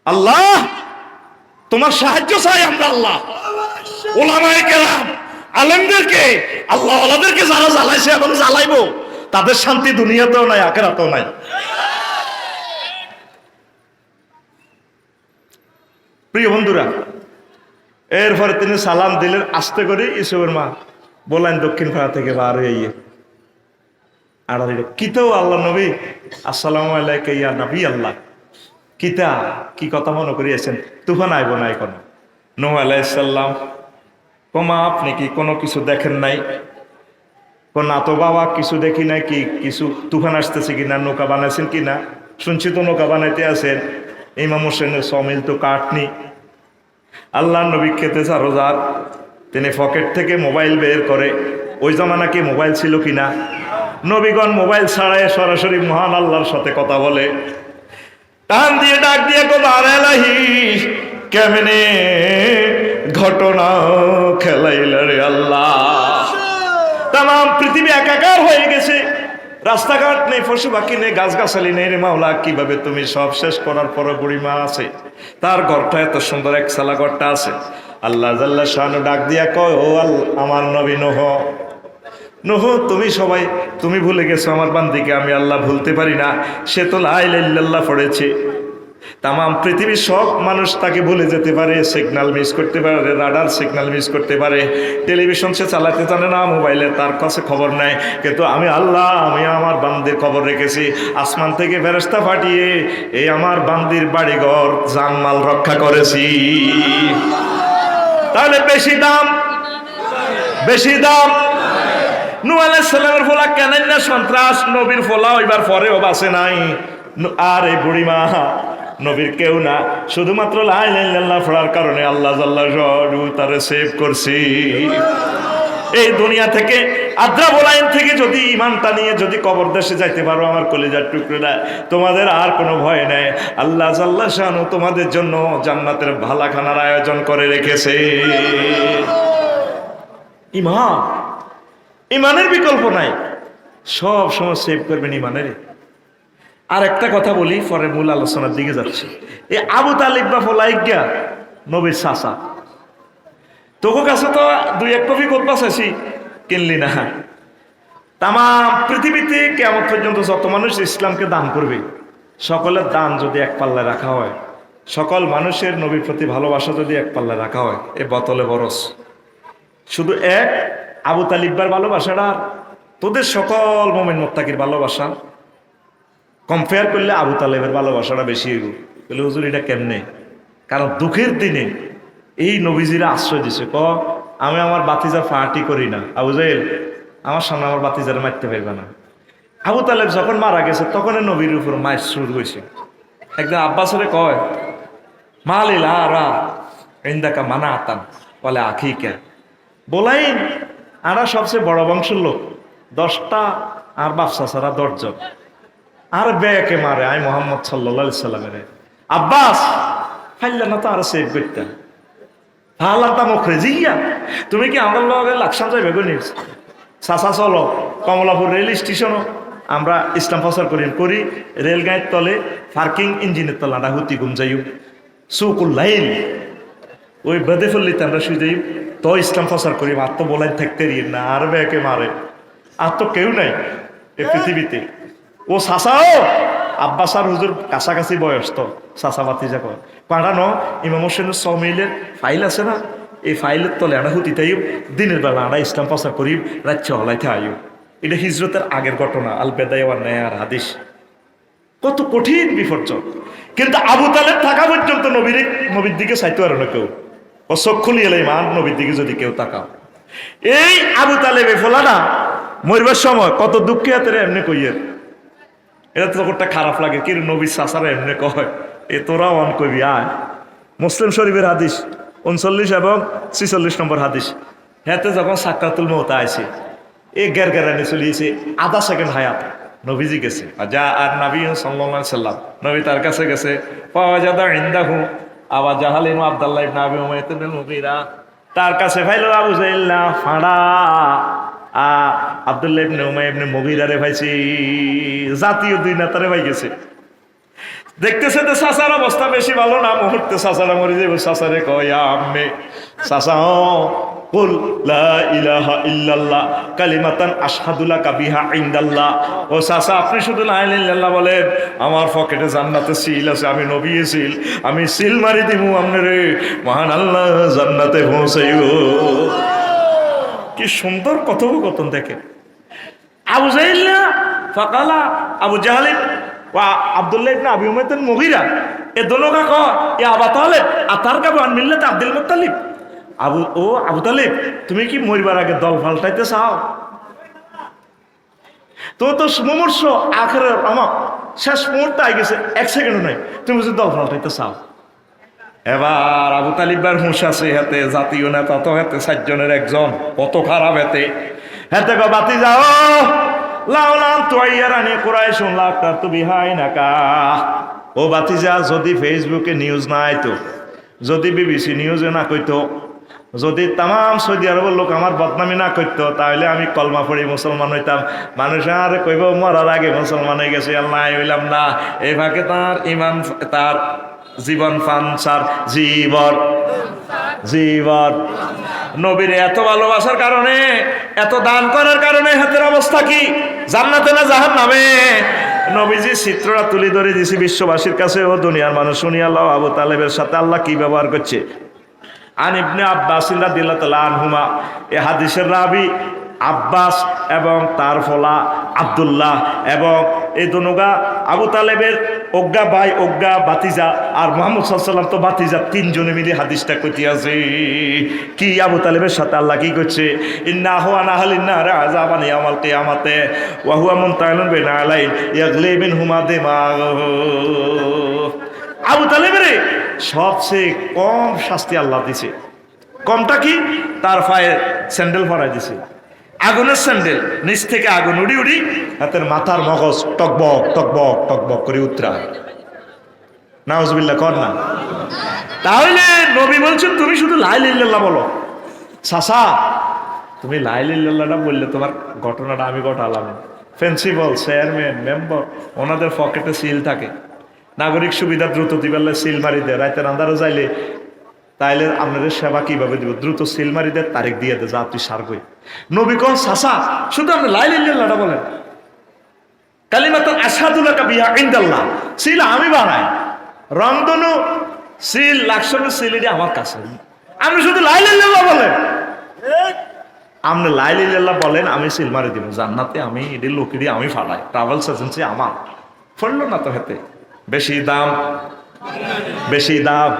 [SPEAKER 1] আল্লাহ তোমার সাহায্য চাই আমরা। আল্লাহ ওলামায়ে কেরাম আলেমদেরকে, আল্লাহ ওয়ালাদেরকে যারা জ্বালাইছে এবং জ্বালাইবো, তাদের শান্তি দুনিয়াতেও নাই, আখিরাতেও নাই। প্রিয় বন্ধুরা, এরপরে তিনি সালাম দিলেন আস্তে করে। ইসুফের মা বললেন দক্ষিণ পাড়া থেকে বার হয়ে আড়ালে, কিতাও আল্লাহ নবী, আসসালামু আলাইকা ইয়া নবী আল্লাহ। কিতা কি কথা মনে করিয়েছেন? তুফান আইব না এখন। নূহ আলাইহিস সালাম, কমা আপনি কি কোনো কিছু দেখেন নাই? না তো বাবা, কিছু দেখি নাই। কি কিছু তুফান আসতেছে কিনা, নৌকা বানাইছেন কিনা? শুনছি তো নৌকা বানাইতে আছেন। ইমাম হোসেনের সমিল তো কাটনি। আল্লাহ নবী খেতে রোজার, তিনি পকেট থেকে মোবাইল বের করে। ওই জামানা কি মোবাইল ছিল কিনা? নবীগণ মোবাইল ছাড়াই সরাসরি মহান আল্লাহর সাথে কথা বলে। টান দিয়ে ডাক দিয়ে আলাহি কেমনে ঘটনা খেলাইলা রে আল্লাহ। তাম পৃথিবী একাকার হয়ে গেছে, রাস্তাঘাট নেই, পশু পাখি নেই, গাছগাছালি নেই রে মাওলা। কিভাবে তুমি সব শেষ করার পর বুড়িমা আছে, তার ঘরটা এত সুন্দর, এক সালা ঘরটা আছে। আল্লাহ জাল্লা শানু ডাক দিয়া কয়, ও আমার নবী নূহ, নূহ তুমি ভুলে গেছো আমার বান্দিকে, আমি আল্লাহ ভুলতে পারি না। সে তো লা ইলাহা ইল্লাল্লাহ পড়েছে। তাম পৃথিবীর সব মানুষ তাকে ভুলে যেতে পারে, সিগন্যাল মিস করতে পারে, রাডার সিগন্যাল মিস করতে পারে, টেলিভিশন সে চালাতে জানে না, মোবাইলে তার কাছে খবর নাই। কিন্তু আমি আল্লাহ, আমি আমার বান্দির খবর রেখেছি। আসমান থেকে ফেরেশতা পাঠিয়ে এই আমার বান্দির বাড়িঘর জানমাল রক্ষা করেছি। তাহলে বেশি দাম নূহ আলাইহিস সালামের ফোলা কেনেন না সন্ত্রাস, নবীর ফোলা ওইবার পরেও বাঁচে নাই। আর এই বুড়িমা নবীর কেউ না, শুধুমাত্র লা ইলাহা ইল্লাল্লাহ পড়ার কারণে আল্লাহ জাল্লা শানহু তারে সেভ করছি। এই দুনিয়া থেকে আদ্রা বোলাইন থেকে যদি ইমানটা নিয়ে যদি কবর দেশে যাইতে পারো আমার কলিজার টুকরোরা, তোমাদের আর কোনো ভয় নাই। আল্লাহ জাল্লা শানহু তোমাদের জন্য জান্নাতের ভালাখানার আয়োজন করে রেখেছে। ইমানের বিকল্প নাই, সব সময় সেভ করবেন ইমানের। আর একটা কথা বলি, পরে মূল আলোচনার দিকে যাচ্ছি। এই আবু তালিব বা ফলাইজ্ঞা নবীর চাচা, তোকে কাছে তো 2-1 কপি করবা চাইছি, কিনলি না। তামাম পৃথিবীতে কিয়ামত পর্যন্ত যত মানুষ ইসলামকে দান করবে, সকলের দান যদি এক পাল্লায় রাখা হয়, সকল মানুষের নবীর প্রতি ভালোবাসা যদি এক পাল্লায় রাখা হয়, এ বোতলে বরস। শুধু এক আবু তালিবার ভালোবাসাটা তোদের সকল মুমিন মুত্তাকির ভালোবাসা কম্পেয়ার করলে আবু তালেবের ভালোবাসাটা বেশি। বলে হুজুর এটা কেমনে? কারণ দুঃখের দিনে এই নবীজিরা আশ্রয় দিছে। আমি আমার বাতিজা ফাটি করি না, আবু জাহেল আমার সামনে আমার বাতিজারে মারতে পারবে না। আবু তালেব যখন মারা গেছে তখন নবীর উপর মায়ের শুরু হয়েছে। একদিন আব্বাসরে কয়, মালিলা রা ইন্দাকা মানা আতান বলে আখিকা বলাইন, আরা সবচেয়ে বড় বংশের লোক, 10টা, আর বাপসা ছাড়া 10 জন। আর বেকে মারে আই মোহাম্মদ সাল্লাল্লাহু আলাইহি সাল্লামের। আব্বাস ফাইল্লা না তো আর সেভ করতাম ভালাতা মুখরে জিয়া, তুমি কি আমার লগে লাকসাম যাইবে গনি? চাচা চলো কমলাপুর রেল স্টেশনও আমরা ইসলাম প্রচার করি রেলগাড়ির তলে পার্কিং ইঞ্জিনের তলে আমরা হুতি ঘুম যাইও সুকুল লাইল ওই বেঁধে ফেললিতে আমরা শুয়ে যাই তো ইসলাম প্রচার করি। আর তো বলাই থাকতে না, আর বেকে মারে, আর তো কেউ নাই এই পৃথিবীতে। ও চাচাও আব্বাস আর হুজুর কাছাকাছি বয়স, তো চাচা বাতিজা কয় পাঠানো ইমাম হোসেনের সমিলের ফাইল আছে না, এই ফাইলের তলে আনা হুতি তাই দিনের বেলা আমরা ইসলাম প্রচার করি, রাজ্য হলাইতে আইও। এটা হিজরতের আগের ঘটনা, আল বেদায় ওয়ান নেয়ার হাদিস। কত কঠিন বিপর্যয়। কিন্তু আবু তালেব থাকা পর্যন্ত নবীর দিকে চাইতে পারে না কেউ। ও চোখ খুলিয়ে এলে মান নবীর দিকে যদি কেউ তাকাও। এই আবু তালেব ফোলা না মরবার সময় কত দুঃখে হাতে এমনি কইয়ের, এটা তো একটা খারাপ লাগে। কি নবীর চাচারা এমনি কয়, এ তোরা অন কবি আয় মুসলিম শরীফের হাদিস 39 এবং 46 নম্বর হাদিস। হেতে যখন সাকরাতুল মউত আইছে, এ গেরগেরানি চলিয়েছে, আধা সেকেন্ড হায়াত নবীজি গেছে, যা আর নবী সাল্লাল্লাহু আলাইহি সাল্লাম, নবী তার কাছে গেছে, ফাওয়াজাদা ইনদাহু আবা জাহাল ইবনে আব্দুল্লাহ ইবনে আবি উমাইয়া ইবনে মুগীরা, তার কাছে ফাইলো আবু জাইল্লা ফাড়া আব্দুল্লাহ ইবনে উমাইয়া ইবনে মুগীরা রে ভাইছি, জাতীয় দুই নেতারে ভাই গেছে। দেখতেছে তো চাচার অবস্থা বেশি ভালো না, মুহূর্তে চাচারা মরে যাবে। চাচারে কয় আম্মে, চাচা কুল লা ইলাহা ইল্লাল্লাহ কালিমাতান আশহাদু লাকা বিহা ইনদাল্লাহ। ও চাচা আপনি শুধু লা ইলাহা ইল্লাল্লাহ বলেন, আমার পকেটে জান্নাতে সিল আছে, আমি নবী সিল, আমি সিল মারি দিমু আপনারে, মহান আল্লাহ জান্নাতে পৌঁছাইও। কি সুন্দর কথোপকথন দেখেন। আবু জাইল্লা ফাকালা আবু জাহাল ওয়া আব্দুল্লাহ ইবনে আবি উমাইয়া ইবনে মুগীরা, এ দোনো কা কয় ইয়া আবু তালিব আতারকাবু আন মিল্লাত আব্দুল মুত্তালিব। আবু তালিব, তুমি কি মরিবার আগে দল পাল্টাইতে চাও? তো মুমূর্ষ আখেরের আমার শেষ মুহূর্তে আই গেছে, এক সেকেন্ডও নাই, তুমি যদি দল পাল্টাইতে চাও। এবার আবু তালিবার হুঁশ আছে, হাতে জাতীয় নেতা তো, হাতে 7 জনের একজন, কত খারাপ হাতে হাতে বাতি যাও লাউলাম তুয়াইয়ারানি কুরাইশুন লাকাতু বিহাইনাকা। ও বাতিজা, যদি ফেসবুকে নিউজ না আইতো, যদি বিবিসি নিউজে না কইতো, যদি তাম সৌদি আরবের লোক আমার বদনামি না করতো, তাহলে আমি কলমা পড়ি মুসলমান হইতাম। মানুষ আর কইব মরার আগে মুসলমান হয়ে গেছে, আল্লাহ হইলাম না। এই ভাগে তার ইমান, তার জীবন ফানসার, জীবন নবীর এত ভালোবাসার কারণে, এত দান করার কারণে হাতের অবস্থা কি, জান্নাতে না জাহান্নামে? নবীজি চিত্রটা তুলে ধরে দিয়েছি বিশ্ববাসীর কাছে, ও দুনিয়ার মানুষ শুনিয়া লও আবু তালেবের সাথে আল্লাহ কি ব্যবহার করছে। আন ইবনে আব্বাস রাদিয়াল্লাহু তাআলা আনহুমা, এ হাদিসের রাবি আব্বাস এবং তার ফলা আব্দুল্লাহ, এবং এই দনুগা আবু তালেবের অজ্ঞা ভাই, অজ্ঞা বাতিজা, আর মুহাম্মদ সাল্লাল্লাহু আলাইহি ওয়াসাল্লাম তো বাতিজা, 3 জনে মিলে হাদিসটা কইতে আছে। কি আবু তালেবের সাথে আল্লাহ কি করছে? ইন্না হুয়া নাহালিন নার আযাবান ইয়াউমাল কিয়ামাতে ওয়া হুয়া মুনতাইলুন বিনা আলাইন ইয়াগলি মিনহুমা দিমাগহু। আবু তালেবের সবচেয়ে কম শাস্তি আল্লাহ দিছে। কমটা কি? তার পায়ে স্যান্ডেল পরাই দিছে, আগুনের স্যান্ডেল, নিচ থেকে আগুন উড়ি উড়ি হাতের মাথার মগজ টকবক টকবক টকবক করে উতরায়। নাউজুবিল্লাহ কর না। তাহলে নবী বলছেন তুমি শুধু লা ইলাহা ইল্লাল্লাহ বলো। চাচা, তুমি লা ইলাহা ইল্লাল্লাহটা বললে তোমার ঘটনাটা আমি ঘটালাম। প্রিন্সিপাল, চেয়ারম্যান, মেম্বার, ওনাদের পকেটে সিল থাকে, নাগরিক সুবিধা দ্রুত দিবেলে সিল মারি দেয়, রাতের আন্ধারে যাইলে তাইলে আপনাদের সেবা কিভাবে দিব, দ্রুত সিল মারি দেয়, তারিখ দিয়ে দে, যা তুই সারগই। নবী কোন চাচা শুধু আপনি লা ইলাহা ইল্লাল্লাহটা বলেন, কালিমাতুন আশহাদু লাকা বিহা ইনদাল্লাহ, সিল আমি বানাই, রংধনু সিল, লাকসানের সিল এটি আমার কাছে, আপনি শুধু লা ইলাহা ইল্লাল্লাহ বলেন, আপনি লা ইলাহা ইল্লাল্লাহ বলেন, আমি সিল মারি দিব জান্নাতে, আমি এটি লোকেরই আমি ফালাই, ট্রাভেলস এজেন্সি আমার। ফললো না তো হেতে বেশি দাম, বেশি দাম।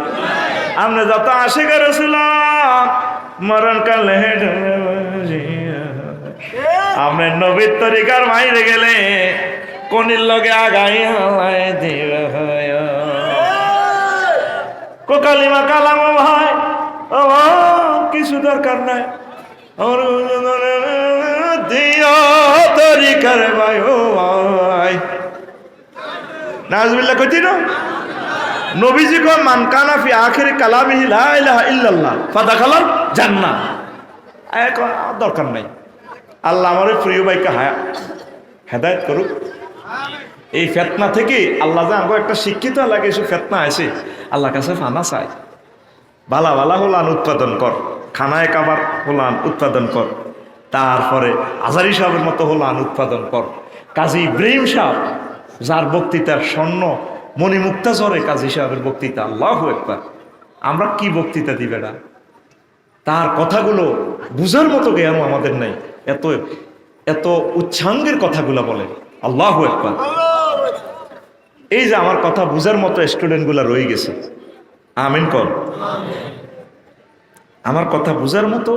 [SPEAKER 1] আমরা যত আশিক রাসূলুল্লাহ মরণ কালে আমরা নবীর তরিকার মাইরে গেলে কোনির লগে আগাই হালাই দিবে কালিমা কালাম ভাই, ও কিছু দরকার নাই দিও তরিকার ভাই, ও ভাই নাউজুবিল্লাহ কইতি না। নবীজি কো মান কানা ফি আখির কালামিহি লা ইলাহা ইল্লাল্লাহ ফাদাখালাল জান্নাহ। দরকার নাই। আল্লাহ আমার প্রিয় ভাইকে হেদায়েত করুক। এই ফিতনা থেকে আল্লাহ যা আমাকে একটা শিক্ষিত লাগে, এসব ফিতনা আছে আল্লাহ কাছে ফানা চাই। ভালা ভালা হোলান উৎপাদন কর, খানায় কাবার হোলান উৎপাদন কর, তারপরে আজারি সাহেবের মতো হোলান উৎপাদন কর। কাজী ইব্রাহিম সাহেব যার বক্তৃতার স্বর্ণ মণিমুক্তা ঝরে, কাজী সাহেবের বক্তৃতা, আল্লাহু আকবার। আমরা কি বক্তৃতা দিবে না, তার কথাগুলো বুঝার মতো জ্ঞান আমাদের নাই, এত এত উচ্চাঙ্গের কথাগুলো বলে, আল্লাহু আকবার। এই যে আমার কথা বুঝার মতো স্টুডেন্টগুলো রয়ে গেছে, আমিন কর। আমার কথা বুঝার মতো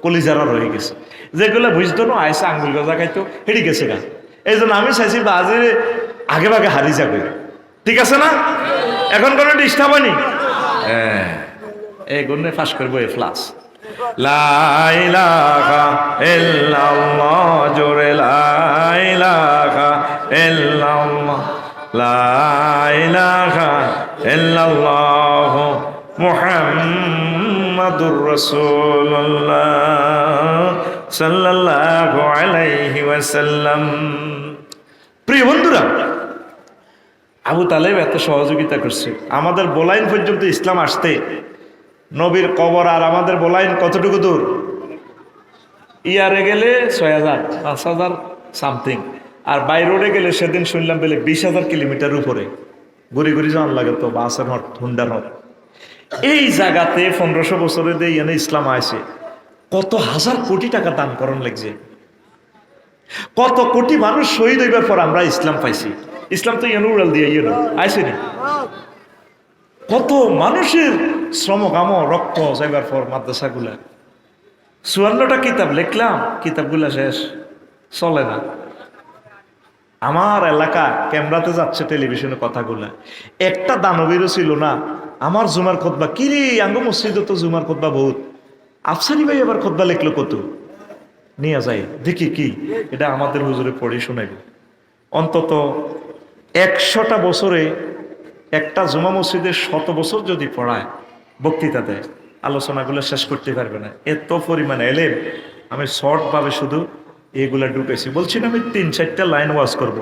[SPEAKER 1] কলিজারা রয়ে গেছে, যেগুলো বুঝতো না আয়সা আঙ্গুল গজা খাইতো হেঁটে গেছে গা। এই জন্য আমি চাইছি বাজে আগে ভাগে হারি যাবে, ঠিক আছে না? এখন কোনো ডিস্টার্ব হয়নি, হ্যাঁ, এই গুণে ফাঁস করবো এ প্লাস। লা ইলাহা ইল্লাল্লাহ, জোরে লা ইলাহা ইল্লাল্লাহ, লা ইলাহা ইল্লাল্লাহ মুহাম্মাদুর রাসূলুল্লাহ সাল্লাল্লাহু আলাইহি ওয়াসাল্লাম। প্রিয় বন্ধুরা, আবু তালেব এত সহযোগিতা করছে আমাদের বোলাইন পর্যন্ত ইসলাম আসতে। নবীর কবর আর আমাদের বোলাইন কতটুকু দূর? ইয়ারে গেলে 6,000 5,000 সামথিং, আর বাই রোডে গেলে সেদিন শুনলাম বলে 20,000 কিলোমিটার উপরে ঘুরি ঘুরি যাওয়ার লাগে তো, বাসের হট হুন্ডার হট। এই জায়গাতে 1500 বছরে দিয়ে এনে ইসলাম আসে। কত হাজার কোটি টাকা দান করণ লাগছে, কত কোটি মানুষ শহীদ হইবার পর আমরা ইসলাম পাইছি। ইসলাম তো ইয়েন উড়াল দিয়ে ইয়েন আইসেনি, কত মানুষের শ্রম কাম রক্ত যাইবার পর মাদ্রাসাগুলা। 54টা কিতাব লিখলাম, কিতাবগুলা শেষ, চলে না। আমার এলাকা ক্যামেরাতে যাচ্ছে টেলিভিশনে কথাগুলা। একটা দানবীরও ছিল না। আমার জুমার খুতবা কি রে, আঙ্গ মসজিদে তো জুমার খুতবা বহুত, আফসারি ভাই আবার খুতবা লিখলো কত, নিয়ে যাই দেখি কি এটা আমাদের হুজুরে পড়ে শোনাইব। অন্তত 100টা বছরে একটা জুমা মসজিদের 100 বছর যদি পড়ায়, বক্তৃতা দেয়, আলোচনাগুলো শেষ করতে পারবে না, এত পরিমাণে এলেম। আমি শর্টভাবে শুধু এগুলা ঢুকেছি। বলছি না আমি 3-4টা লাইন ওয়াজ করব,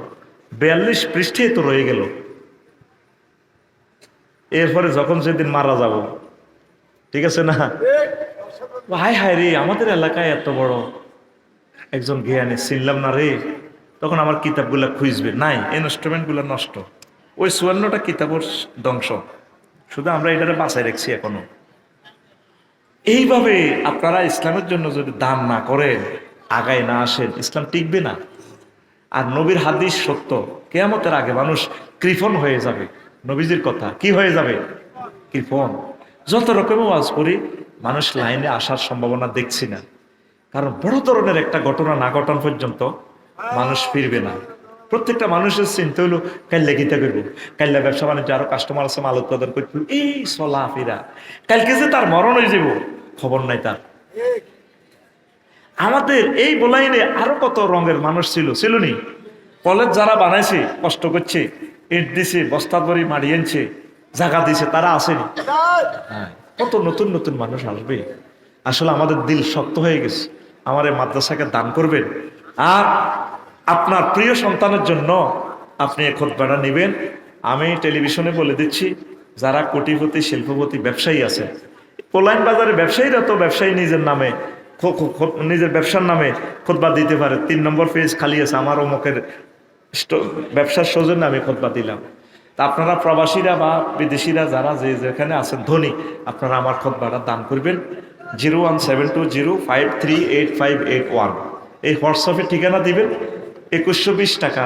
[SPEAKER 1] 42 পৃষ্ঠে তো রয়ে গেল। এরপরে যখন সেদিন মারা যাব, ঠিক আছে না, হায় হায় রে, আমাদের এলাকায় এত বড় একজন জ্ঞানী চিনলাম না রে, তখন আমার কিতাবগুলা খুঁজবে, নাই, ইনস্ট্রুমেন্টগুলো নষ্ট। ওই 54টা কিতাবের ধ্বংস, শুধু আমরা এটারে বাঁচাই রাখছি এখনো। এইভাবে আপনারা ইসলামের জন্য যদি দান না করেন, আগায় না আসেন, ইসলাম টিকবে না। আর নবীর হাদিস সত্য, কিয়ামতের আগে মানুষ কৃপণ হয়ে যাবে। নবীজির কথা কি হয়ে যাবে? কৃপণ। যত রকম ওয়াজ করি, মানুষ লাইনে আসার সম্ভাবনা দেখছি না। কারণ বড় ধরনের একটা ঘটনা না ঘটান পর্যন্ত মানুষ ফিরবে না। প্রত্যেকটা মানুষের চিন্তা হইলো কাল্লা গীতা করবো, কাল্লা ব্যবসা বাণিজ্য আরো কাস্টমার আছে, মাল উৎপাদন করতে, এই চলা ফিরা, কালকে যে তার মরণ হয়ে যাব খবর নাই তার। আমাদের এই বোলাইনে আরো কত রঙের মানুষ ছিল নি? কলেজ যারা বানাইছে, কষ্ট করছে, ইট দিছে, বস্তা ভরি মাড়ি আনছে, জায়গা দিছে, তারা আসেনি? হ্যাঁ, কত নতুন নতুন মানুষ আসবে। আসলে আমাদের দিল শক্ত হয়ে গেছে। আমার এই মাদ্রাসাকে দান করবেন, আর আপনার প্রিয় সন্তানের জন্য আপনি এই খুতবাটা নেবেন। আমি টেলিভিশনে বলে দিচ্ছি, যারা কোটিপতি শিল্পপতি ব্যবসায়ী আছে, পোলাইন বাজারে ব্যবসায়ীরা তো ব্যবসায়ী নিজের নামে, নিজের ব্যবসার নামে খুতবা দিতে পারে। 3 নম্বর পেজ খালি আছে, আমার অমুকের ব্যবসার সৌজন্যে আমি খুতবা দিলাম। তা আপনারা প্রবাসীরা বা বিদেশিরা যারা যে যেখানে আছেন ধনী, আপনারা আমার খুতবাটা দান করবেন। 01720538581 এই হোয়াটসঅ্যাপে ঠিকানা দিবেন। 2120 টাকা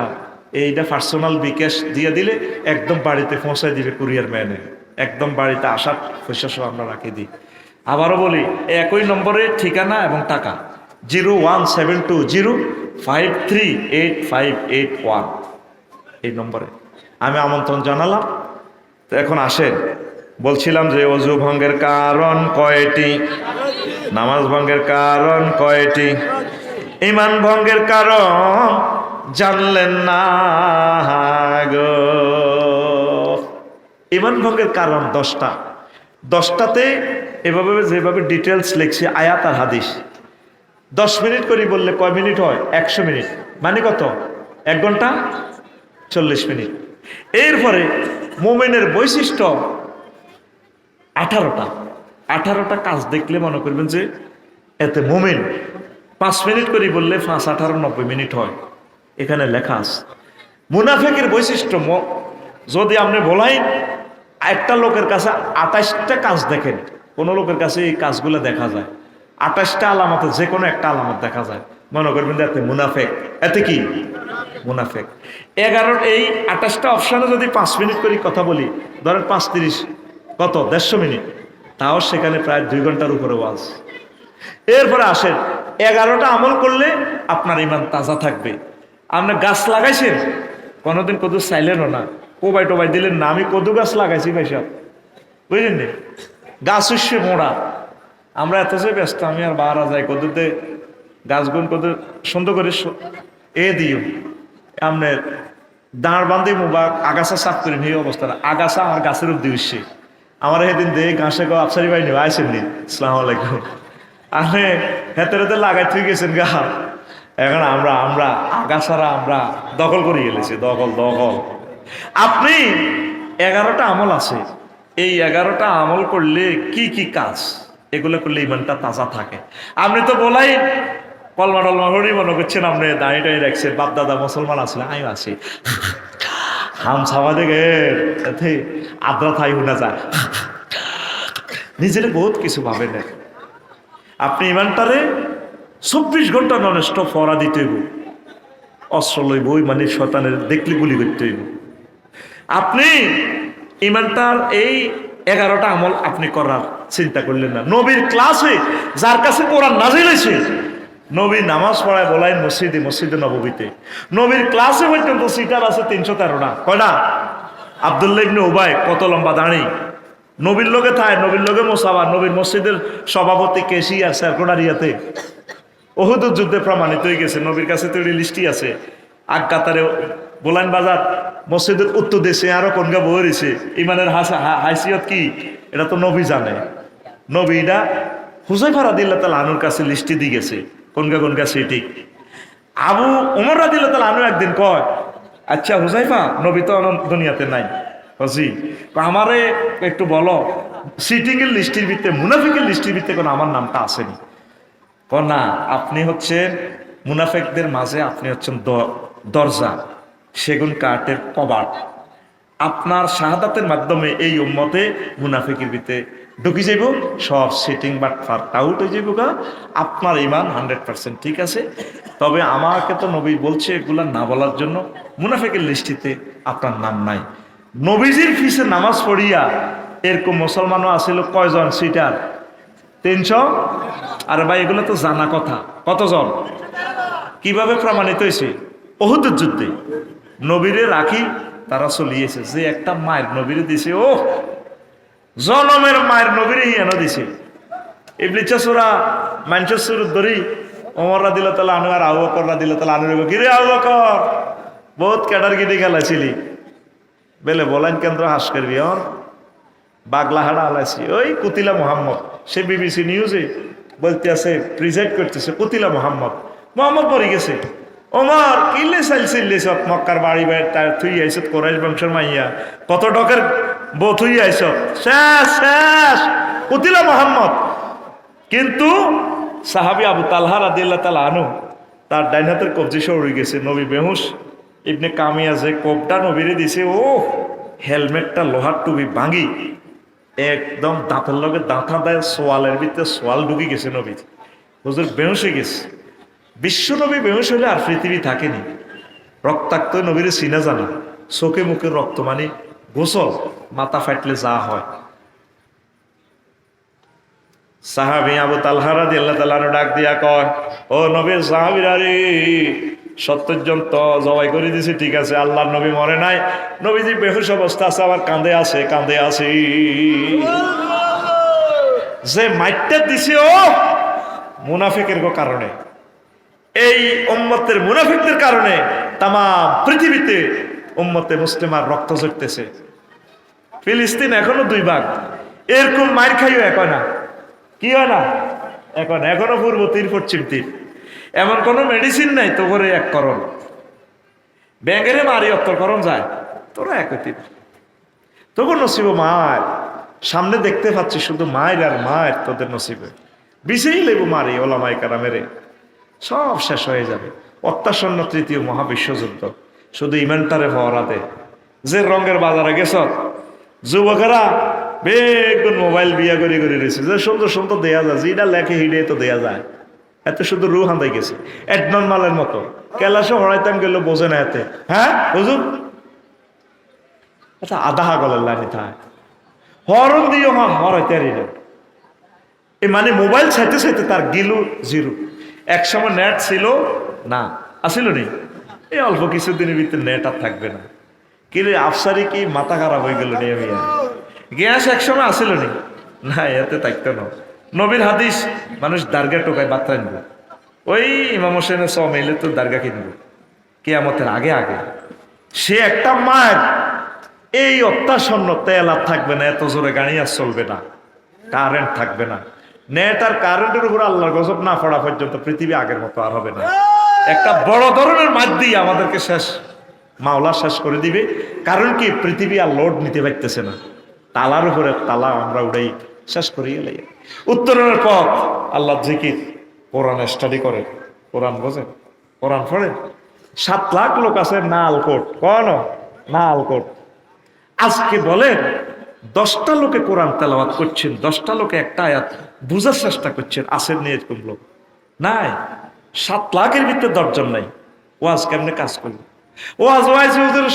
[SPEAKER 1] এইটা পার্সোনাল বিকাশ দিয়ে দিলে একদম বাড়িতে পৌঁছায় দিবে কুরিয়ার ম্যানে, একদম বাড়িতে আসার পয়সা সহ আমরা রাখি দিই। আবারও বলি, একই নম্বরে ঠিকানা এবং টাকা, 01720538581 এই নম্বরে আমি আমন্ত্রণ জানালাম। তো এখন আসেন, বলছিলাম যে ওযু ভঙ্গের কারণ কয়টি, নামাজ ভঙ্গের কারণ কয়টি, ঈমান ভঙ্গের কারণ জানলেন না গো। ঈমান ভঙ্গের কারণ 10টা, 10টাতে এভাবে যেভাবে ডিটেলস লিখছে আয়াত আর হাদিস। 10 মিনিট করে বললে কয় মিনিট হয়? 100 মিনিট, মানে কত? 1 ঘন্টা 40 মিনিট। এরপরে মুমিনের বৈশিষ্ট্য 18টা কাজ দেখলে মনে করবেন যে এতে মুমিন। 5 মিনিট করে বললে 5 18 90 মিনিট হয়, এখানে লেখা আছে। মুনাফিকের বৈশিষ্ট্য, যদি আপনি বলাই একটা লোকের কাছে 28টা কাজ দেখেন, কোন লোকের কাছে এই কাজগুলো দেখা যায়, 28টা আলামতে যে কোনো একটা আলামত দেখা যায়, মনে করবেন যে এতে মুনাফিক। এতে কি? মুনাফিক। 28টা অপশনে যদি 5 মিনিট করে কথা বলি, ধরেন 5-30 কত 150 মিনিট, তাও সেখানে প্রায় 2 ঘন্টার উপরে ওয়াজ। এরপরে আসেন, 11টা আমল করলে আপনার ঈমান তাজা থাকবে। আপনি গাছ লাগাইছেন, কোনোদিন কদু চাইলেনও না, কোবাই টোবাই দিলেন না, আমি কদু গাছ লাগাইছি ভাই সাহেব, বুঝলেন নি? গাছ উৎসে মোড়া, আমরা এত যে ব্যস্ত, আমি আর বাহারা যাই কদুতে গাছগুন কত সুন্দর করে দিও আপনার দাঁড় বান্ধি মুবা আগাছা সাফ করি এই অবস্থাটা, আগাছা আমার গাছের অব্দি উঠছে। আমার সেদিন দে গাছে গো আফসারি ভাই নিও আইসেন নি, আসসালামু আলাইকুম, আপনি হেতে হেতে লাগাই থুই গেছেন গা। এখন আমরা আমরা আগাছারা আমরা দখল করে গেলেছি, দখল দখল। আপনি 11টা আমল আছে, এই 11টা আমল করলে কি কি কাজ, এগুলো করলে ইমানটা তাজা থাকে। আপনি তো বলাই কলমা টলমা হরি মনে করছেন, আপনি দাঁড়িয়ে টাড়িয়ে রাখছেন, বাপ দাদা মুসলমান আসলে আমিও আছি, হাম ছাওয়া দেখে আদ্রা থাই হুনা যায়, নিজের বহুত কিছু ভাবেন। আপনি ইমানটারে 24 ঘন্টা নন স্টপ ফরা দিতে হইব, অস্ত্র লইব, মানে শয়তানের দেখলে গুলি করতে হইব। আপনি ইমানটার এই 11টা আমল আপনি করার চিন্তা করলেন না। নবীর ক্লাসে যার কাছে কোরআন নাজিল হয়েছে, নবী নামাজ পড়ায় বলাইন মসজিদে, মসজিদে নববীতে নবীর ক্লাসে পর্যন্ত সিটার আছে 313টা। কয়টা? আব্দুল্লাহ ইবনে উবাই কত লম্বা দাঁড়ি, নবীর লোকে থায়, নবীর লোকে মোসাবা, নবীর মসজিদের সভাপতি কেসি আর সেক্রেটারিয়াতে ওহুদ যুদ্ধে প্রমাণিত হয়ে গেছে। নবীর কাছে তো লিস্টি আছে, আগাতারে বোলাইন বাজার মসজিদের উত্তর দেশে আরো কোনগা বই রয়েছে, ইমানের হাইসিয়ত কি এটা তো নবী জানে। নবী এটা হুজাইফা রাদিয়াল্লাহু তাআলা আনুর কাছে লিস্টি দিয়ে গেছে, কোনগা কোনগা সেটি। আবু ওমর রাদিয়াল্লাহু তাআলা আনু একদিন কয়, আচ্ছা হুজাইফা, নবী তো দুনিয়াতে নাই, হজি আমারে একটু বলো সিটিং এর লিস্টির ভিতরে, মুনাফিকের লিস্টির ভিতরে কোন আমার নামটা আসেনি। না, আপনি হচ্ছেন মুনাফিকদের মাঝে, আপনি হচ্ছেন দরজা, সেগুন কাঠের কবাট। আপনার শাহাদাতের মাধ্যমে এই উম্মতে মুনাফিকের ভিতরে ঢুকি যাইব, সব সিটিং বাট ফার আউট হয়ে যাইব গা। আপনার ইমান 100% ঠিক আছে, তবে আমাকে তো নবী বলছে এগুলা না বলার জন্য, মুনাফিকের লিস্টিতে আপনার নাম নাই। নবীজির ফিসে নামাজ পড়িয়া এরকম মুসলমানও আসিল কয়জন সিটার? 300। আরে ভাই এগুলো তো জানা কথা, কতজন? কিভাবে প্রমাণিত হয়েছে? ওহুদের যুদ্ধে নবীরে রাখি তারা চলিয়েছে, যে একটা মায়ের নবীরে দিছে, ও জনমের মায়ের নবীরে হিয়ান দিছে। ইবলিসা সূরা মানুষের সুর ধরি ওমর রাদিয়াল্লাহু তাআলা আনহু আর আবু বকর রাদিয়াল্লাহু তাআলা আনহু গিরে, আবু বকর বহুত ক্যাডার গিডি খেলাছিলি বেলে বলেন কেন্দ্র হাস করবি, ওর বাগলাহাড়া আলাইছি ওই কুতিলা মোহাম্মদ, সে বিবিসি নিউজে বলতে আছে, প্রিজাইড করতেছে কুতিলা মোহাম্মদ, মোহাম্মদ মরে গেছে। ওমর কিলে চাইছিস মক্কার বাড়ি বাড়ি তার থুই আইস, কোরাইশ বংশের মাইয়া কত ডকের বউ থুই আইস, শেষ শেষ কুতিলা মোহাম্মদ। কিন্তু সাহাবী আবু তালহা রাদিয়াল্লাহু তাআলা আনহু তার ডাইন হাতের কবজি সরে গেছে, নবী বেহুশ। ইবনে কামিয়া যে কোপটা নবীরে দিছে, ও হেলমেটটা লোহার টুপি ভাঙি একদম দাঁতের লগে দাঁতা দেয়, সোয়ালের ভিতরে সোয়াল ঢুকে গেছে, নবী হুজুর বেহুশ হয়ে গেছে। বিশ্ব নবী বেহুশ হলে আর পৃথিবী থাকেনি। রক্তাক্ত নবীর চিনা জানা, চোখে মুখে রক্ত, মানে গোসল, মাথা ফাটলে যা হয়। সাহাবী আবু তালহা রাদিয়াল্লাহু তাআলা ডাক দিয়া কয়, ও নবীর সাহাবীরা রে, 70 জন তো জবাই করে দিছে, ঠিক আছে, আল্লাহর নবী মরে নাই, নবীজি বেহুশ অবস্থা আছে, আবার কাঁদে আছে, কাঁদে আছে। যে মাইটটা দিছে ও মুনাফিকের কারণে, এই উম্মতের মুনাফিকদের কারণে তাম পৃথিবীতে উম্মতে মুসলিমার রক্ত ঝরতেছে। ফিলিস্তিন এখনো 2 ভাগ, এরকম মার খাইও এখন না, কি হয় না এখনো পূর্ব তীর পশ্চিম তীর, এমন কোন মেডিসিন নাই তো করে এক করণ ব্যাঙ্গেরে মারি অত্তরকরণ যায়, তোরা এক তীর তবু নসিব মায়ের সামনে দেখতে পাচ্ছি শুধু মায়ের আর মায়ের, তোদের নসিবে বিষেই লেবু মারি ওলামায়ে কেরামেরে, সব শেষ হয়ে যাবে। অত্যাসন্ন 3য় মহাবিশ্বযুদ্ধ, শুধু ইমানটারে হওয়ারাতে যে রঙের বাজারে গেছ, যুবকেরা বেগুন মোবাইল বিয়া করে রয়েছে, যে সুন্দর সুন্দর দেয়া যায়, যেটা লেখে হিডে তো দেয়া যায়, এত শুধু রু হান্দাই গেছে একদম মালের মতো। কেলাসে হরাইতাম গেল বোঝে না এতে, হ্যাঁ হুজুর আচ্ছা আধা গলের লাঠি থায় হরণ দিও, হরাইতে এ মানে মোবাইল চাইতে চাইতে তার গিলু জিরো। এক সময় নেট ছিল না, আসিল নি, এই অল্প কিছুদিনের ভিতরে নেট আর থাকবে না। কি রে আফসারি কি মাথা খারাপ হয়ে গেল নিয়ে, গ্যাস একসময় আসিল নি না, এতে থাকতো না। নবীর হাদিস, মানুষ দার্গা টোকায় বার্তা নিব, ওই ইমাম হোসেনের স মেলে তো দার্গা কিনবো কেয়ামতের আগে আগে। সে একটা মায়ের এই অত্যাসন্ন তেল আর থাকবে না, এত জোরে গাড়ি আর চলবে না, কারেন্ট থাকবে না, নেট আর কারেন্টের উপর আল্লাহর গজব না পড়া পর্যন্ত পৃথিবী আগের মতো আর হবে না। একটা বড় ধরনের মাঠ দিয়ে আমাদেরকে শেষ, মাওলা শেষ করে দিবে। কারণ কি, পৃথিবী আর লোড নিতে পারতেছে না, তালার উপরে তালা আমরা উড়াই শেষ করি গেলে। উত্তরণের পথ, আল্লাহ জিকির, কোরআন স্টাডি করে, কোরআন বোঝেন, কোরআন পড়ে। 7 লাখ লোক আছে নালকোট, কোন নালকোট। আজকে বলেন 10টা লোকে কোরআন তেলাওয়াত করছেন, 10টা লোকে একটা আয়াত বুঝার চেষ্টা করছেন, আসেন নিয়ে এরকম লোক নাই। 7 লাখের ভিতরে 10 জন নাই। ওয়াজ কেমনে কাজ করবে? ওয়াজ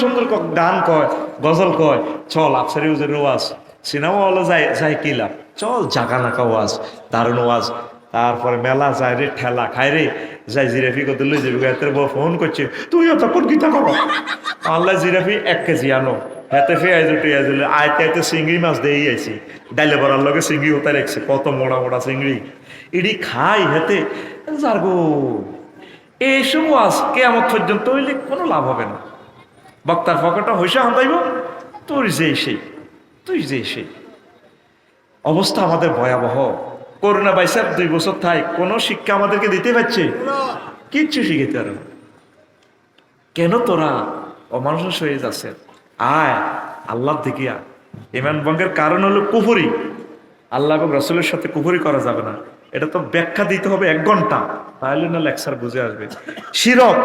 [SPEAKER 1] সুন্দর গান কয়, গজল কয়, চল আফসারি হুজুরের ওয়াজ, সিনেমা হলে যাই কি লাভ, চল জাগা নাকা ওয়াজ, দারুণ ওয়াজ। তারপরে মেলা যায় রে, ঠেলা খায় রে, যাই জিরাফি কত লই যাবি, হাতের বউ ফোন করছে, তুইও তখন গীতা করো, আল্লাহ জিরাফি 1 কেজি আনো, হাতে পেঁয়াজ টিয়াজ দিলে, আইতে আইতে চিংড়ি মাছ দিয়ে আইছি, ডাইলে বড়ার লগে চিংড়ি হতে রেখছে, কত মোড়া মোড়া চিংড়ি, ইডি খাই হেতে যার গো। এইসব ওয়াজ কেয়ামত পর্যন্ত হইলে কোনো লাভ হবে না। বক্তার পকেটটা হইসা হাঁদাইব, তুই যে সেই, তুই যে সেই। অবস্থা আমাদের ভয়াবহ। করোনা বাইসার 2 বছর থাই, কোনো শিক্ষা আমাদেরকে দিতে পারছে? কিচ্ছু শিখাইতে পারে না। কেন তোরা অমানুষ হয়ে যাচ্ছে? আয় আল্লাহর দিকে। ইমান ভঙ্গের কারণ হলো কুফরি। আল্লাহ এবং রাসূলের সাথে কুফরি করা যাবে না, এটা তো ব্যাখ্যা দিতে হবে 1 ঘন্টা, তাহলে না লেকচার বুঝে আসবে। শিরক,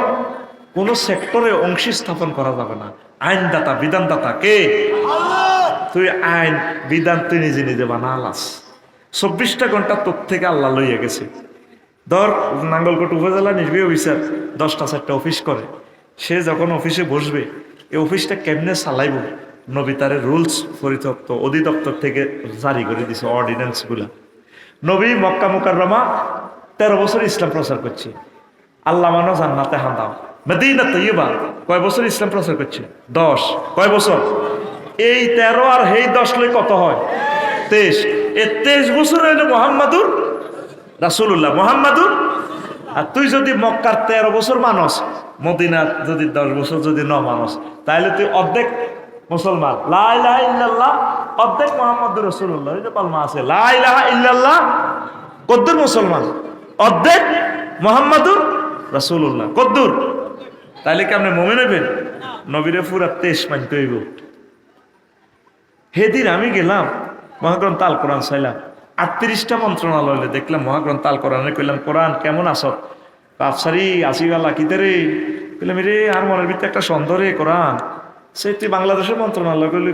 [SPEAKER 1] কোন সেক্টরে অংশী স্থাপন করা যাবে না। আইনদাতা, বিধানদাতা কে? তুই আইন বিধান তুই নিজে নিজে বানালাস। 24টা ঘন্টা তোর থেকে আল্লাহ লইয়া গেছে। ধর নাঙ্গলকোট উপজেলা নির্বাহী অফিসার 10টা 4টা অফিস করে, সে যখন অফিসে বসবে, এই অফিসটা কেমনে চালাইব, নবী তার রুলস পরিতপ্ত অধিদপ্তর থেকে জারি করে দিছে, অর্ডিন্যান্স গুলা। নবী মক্কা মুকাররমা 13 বছর ইসলাম প্রচার করছে, আল্লাহ মানো জান্নাতে হাঁদাও। মদিনা তৈয়বা কয় বছর ইসলাম প্রচার করছে? 10। কয় বছর? এই 13 আর এই 10 লই কত হয়? 23। এই 23 বছর হইল মুহাম্মাদুর রাসূলুল্লাহ, মুহাম্মাদুর। আর তুই যদি মক্কার 13 বছর মানুষ, মদিনার যদি 10 বছর যদি ন মানুষ, তাহলে তুই অর্ধেক মুসলমান, লা ইলাহা ইল্লাল্লাহ, অর্ধেক মুহাম্মাদুর রাসূলুল্লাহ। এই যে পালমা আছে, লা ইলাহা ইল্লাল্লাহ, কদ্দুর মুসলমান, অর্ধেক মুহাম্মাদুর রাসূলুল্লাহ, কদ্দুর। তাইলে কি আপনি মুমিন হইবেন? নবীরে পুরা 23 মানতে হইব। সেদিন আমি গেলাম মহাগ্রন্থ আল কোরআন চাইলাম, 38টা মন্ত্রণালয়ে দেখলাম মহাগ্রন্থ আল কোরআনে, কইলাম কোরআন কেমন আস? আফসারি আসিওয়ালা কিতে রে? কইলাম রে আর মনের ভিতরে একটা সন্দেহ রে, কোরআন সে তুই বাংলাদেশের মন্ত্রণালয় করলে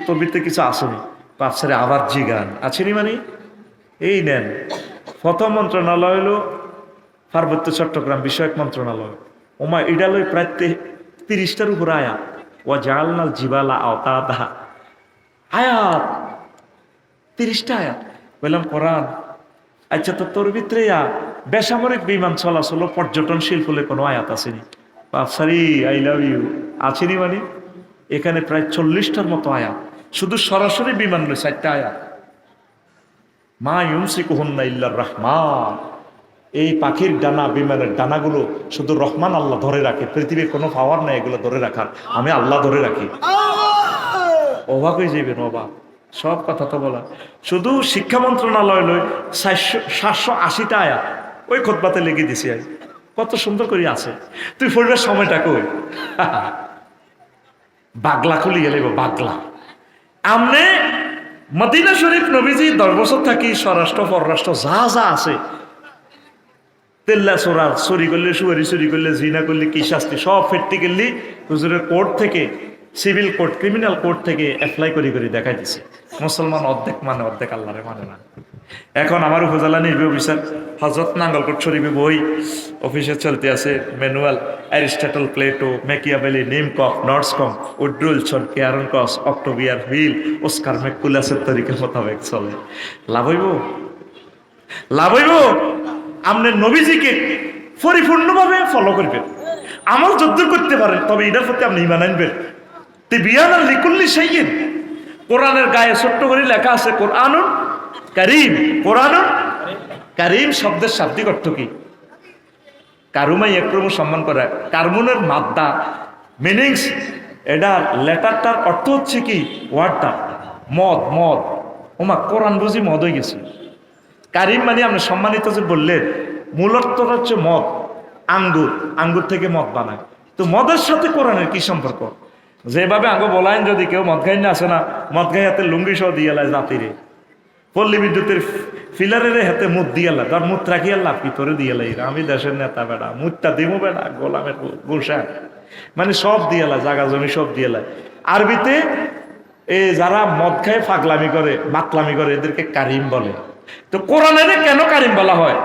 [SPEAKER 1] তোর ভিতরে কিছু আসেনি। আফসারি আবার জিগান আছেনি মানে এই নেন। প্রথম মন্ত্রণালয় হলো পার্বত্য চট্টগ্রাম বিষয়ক মন্ত্রণালয়। ওমা এটা লই প্রায় 30টার উপর আয়াত। ও জালনাল জিবালা আওতাদা, আয়াত 30টা আয়াত। বললাম কোরআন, আচ্ছা তো তোর ভিতরে বেসামরিক বিমান চলাচল পর্যটন শিল্পলে কোনো আয়াত আসেনি? আফসারি আই লাভ ইউ আছেনি মানে এখানে প্রায় 40টার মতো আয়াত, শুধু সরাসরি বিমান নয়, 4টা আয়াত। মা ইউমসিকুহুন্না ইল্লার রহমান, এই পাখির ডানা, বিমানের ডানাগুলো শুধু রহমান আল্লাহ ধরে রাখে, পৃথিবীর কোনো পাওয়ার নাই এগুলো ধরে রাখার, আমি আল্লাহ ধরে রাখি। অবাক হয়ে যাবেন, অবাক। সব কথা তো বলা, শুধু শিক্ষা মন্ত্রণালয় লয় 780টা আয়াত ওই খুতবাতে লেগে দিছি। আজ কত সুন্দর করে আছে, তুই পড়বার সময়টা কই? বাগলা খুলি গেলে বাগলা। আমনে মদিনা শরীফ নবীজি 10 বছর থাকি স্বরাষ্ট্র পররাষ্ট্র যা যা আছে, তেল্লা চোরার চুরি করলে, সুয়ারি চুরি করলে, জিনা করলে কি শাস্তি, সব ফেরতে গেলি হুজুরের কোর্ট থেকে, সিভিল কোর্ট, ক্রিমিনাল কোর্ট থেকে অ্যাপ্লাই করে করে দেখাই দিছে। মুসলমান অর্ধেক মানে, অর্ধেক আল্লাহরে মানে না। এখন আমার উপজেলা নির্বাহী অফিসার হযরত নাঙ্গলকোট শরীফে বই অফিসে চলতে আছে, manual, Aristotle, Plato, Machiavelli, Nimkoff, নর্সকম, উড্রুলসন, কেয়ারনকস, অক্টোবিয়ার হুইল, ওস্কার ম্যাকুলাসের তরিকা মোতাবেক চলে। লাভ হইব? লাভ হইব? আপনি নবীজিকে পরিপূর্ণভাবে ফলো করবেন, আমল যদ্দূর করতে পারেন, তবে এটার প্রতি আপনি ঈমান আনবেন। তিবিয়ানান লিকুল্লি শাইইন, কোরআনের গায়ে ছোট্ট করে লেখা আছে কোরআনুন কারীম। কোরআনুন কারীম শব্দের শাব্দিক অর্থ কি? কারুমাই একরম সম্মান করা। কারমুনের মাদ্দা মিনিংস, এটা লেটারটার অর্থ হচ্ছে কি? ওয়ার্ডটা মদ। মদ ওমা কোরআন বুঝি মদ হয়ে গেছে। কারিম মানে আপনি সম্মানিত যে বললেন, মূল অর্থটা হচ্ছে মদ। আঙ্গুর, আঙ্গুর থেকে মদ বানায়। তো মদের সাথে কোরআনের কি সম্পর্ক? যেভাবে আঙ্গু বলাইন যদি কেউ মদ খাই না আসে না, মদ খাই হাতে লুঙ্গি সহ দিয়ে এলায় জাতিরে, পল্লী বিদ্যুতের ফিলারের হাতে মুখ দিয়ে এলা, তার মুখ রাখি আল্লাহ পিতরে দিয়ে এলাই। আমি দেশের নেতা বেড়া, মুখটা দিমু বেড়া, গোলামের গোসা, মানে সব দিয়ে এলা, জাগা জমি সব দিয়ে এলায়। আরবিতে এই যারা মদ খায় ফাগলামি করে, মাতলামি করে, এদেরকে কারিম বলে। তো কোরআনের কেন কারিম বলা হয়?